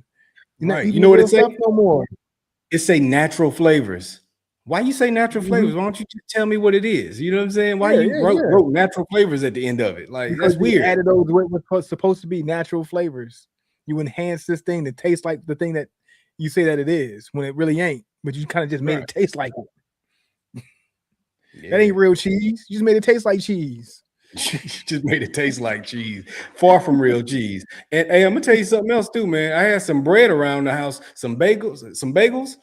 Right. You know what it says? No more. It say natural flavors. Why you say natural flavors? Why don't you just tell me what it is? You know what I'm saying? Why you wrote natural flavors at the end of it? Like because that's weird. Added those what's supposed to be natural flavors. You enhance this thing to taste like the thing that you say that it is when it really ain't, but you kind of just made it taste like it. That ain't real cheese. You just made it taste like cheese. Just made it taste like cheese. Far from real cheese. And hey, I'm gonna tell you something else too, man. I had some bread around the house, some bagels.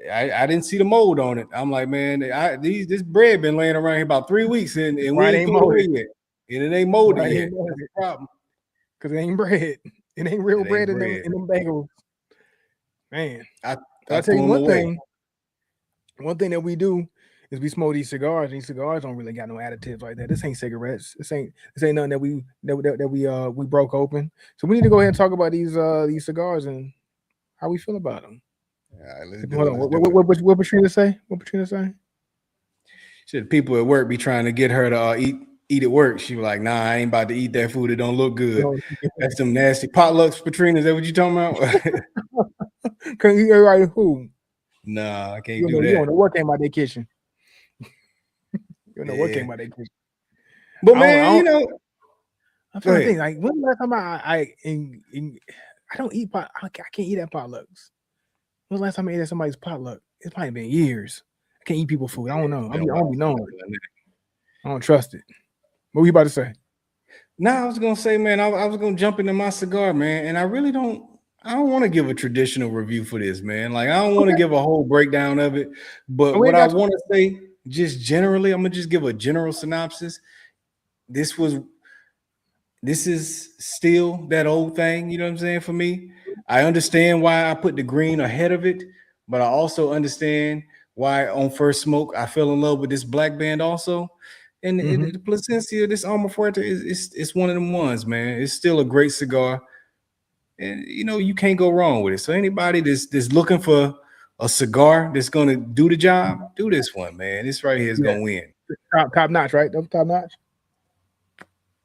I didn't see the mold on it. I'm like, man, this bread been laying around here about 3 weeks and we ain't molded yet. And it ain't molded yet. That's the problem. Because it ain't bread. It ain't real bread in them bagels. Man, I'll tell you one thing. One thing that we do is we smoke these cigars. These cigars don't really got no additives like that. This ain't cigarettes. This ain't nothing that we broke open. So we need to go ahead and talk about these cigars and how we feel about them. Hold on. What Patrina say? What Patrina say? Should people at work be trying to get her to eat at work? She was like, nah, I ain't about to eat that food. It don't look good. That's some nasty potlucks, Patrina. Is that what you talking about? Can you eat everybody food? Nah, I can't do that. You don't know what came out their kitchen. You don't know what came out their kitchen. But man, I'm trying to think. Like when the last time I don't eat pot, I can't eat at potlucks. When the last time I ate at somebody's potluck? It's probably been years. I can't eat people food. I don't know. I don't be knowing. I don't trust it. What were you about to say? I was gonna say, man, I was gonna jump into my cigar, man, and I don't want to give a traditional review for this, man. Like I don't want to give a whole breakdown of it, but what I want to say, just generally, I'm gonna just give a general synopsis. This is still that old thing, you know what I'm saying? For me, I understand why I put the green ahead of it, but I also understand why on first smoke I fell in love with this black band also. And the Plasencia, this Alma Fuerte is one of them ones, man. It's still a great cigar. And you can't go wrong with it. So anybody that's looking for a cigar that's gonna do the job, do this one, man. This right here is gonna win. Top notch, right? That was top notch.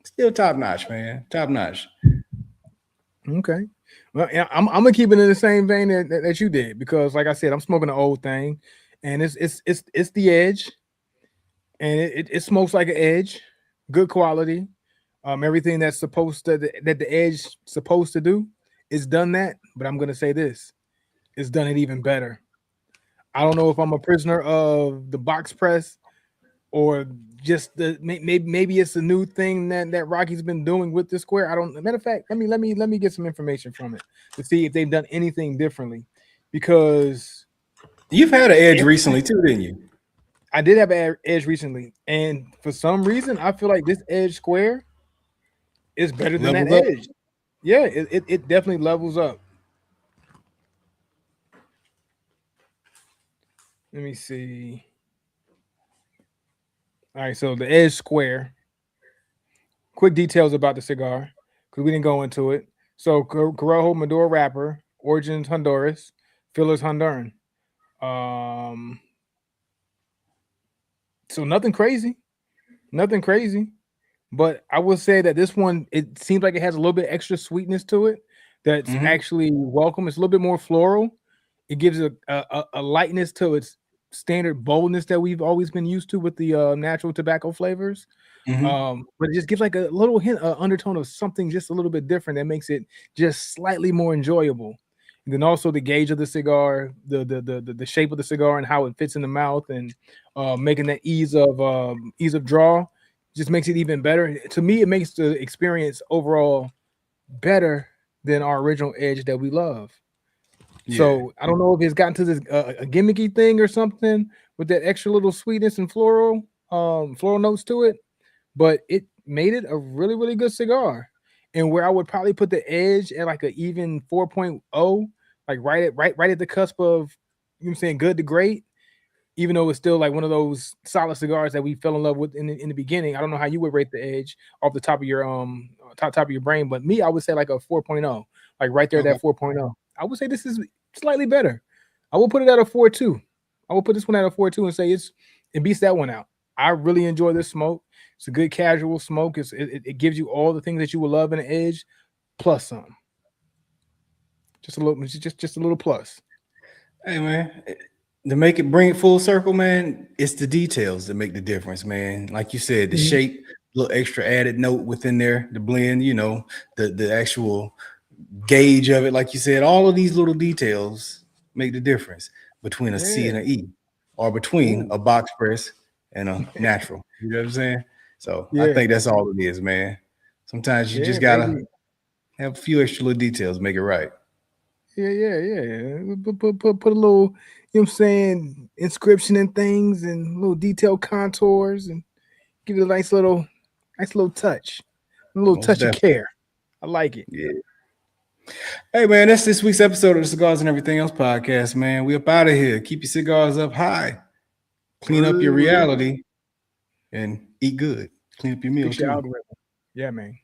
Still top notch, man. Top notch. Okay. Well, I'm gonna keep it in the same vein that you did, because, like I said, I'm smoking an old thing, and it's the edge, and it smokes like an edge, good quality. Everything that's supposed to that the edge supposed to do is done that. But I'm gonna say this: it's done it even better. I don't know if I'm a prisoner of the box press or just maybe it's a new thing that Rocky's been doing with the square. I don't. Matter of fact, let me get some information from it to see if they've done anything differently, because you've had an edge recently too, didn't you? I did have an edge recently, and for some reason, I feel like this edge square is better than that Levels up. edge. Yeah, it definitely levels up. Let me see. All right, so the edge square. Quick details about the cigar because we didn't go into it. So Corojo Maduro wrapper, origins Honduras, fillers Honduran. Um, so nothing crazy. But I will say that this one, it seems like it has a little bit extra sweetness to it. That's actually welcome. It's a little bit more floral. It gives a lightness to its standard boldness that we've always been used to with the natural tobacco flavors. But it just gives like a little hint, undertone of something just a little bit different that makes it just slightly more enjoyable. And then also the gauge of the cigar, the shape of the cigar and how it fits in the mouth, and making that ease of draw just makes it even better. To me, it makes the experience overall better than our original edge that we love. Yeah. So I don't know if it's gotten to this a gimmicky thing or something with that extra little sweetness and floral notes to it, but it made it a really, really good cigar. And where I would probably put the edge at like an even 4.0, like right at the cusp of, you know what I'm saying, good to great, even though it's still like one of those solid cigars that we fell in love with in the beginning. I don't know how you would rate the edge off the top of your top of your brain, but me, I would say like a 4.0, like right there, Okay. that 4.0. I would say this is slightly better. I will put it at a 4.2. I will put this one at a 4.2 and say it beats that one out. I really enjoy this smoke. It's a good casual smoke. It gives you all the things that you would love in an edge, plus some. Just a little plus. Hey man, to make it bring it full circle, man, it's the details that make the difference, man. Like you said, the shape, little extra added note within there, the blend, you know, the actual gauge of it, like you said, all of these little details make the difference between a C and an E, or between a box press and a natural. You know what I'm saying? So I think that's all it is, man. Sometimes you just gotta have a few extra little details, make it right. Yeah. Put a little, you know what I'm saying, inscription and things and little detailed contours and give it a nice little touch. A little Most touch of definitely. care. I like it. Yeah. Hey man, that's this week's episode of the Cigars and Everything Else podcast, man. We up out of here. Keep your cigars up high. Clean up your reality and eat good. Clean up your meal Fix your too. algorithm. Yeah, man.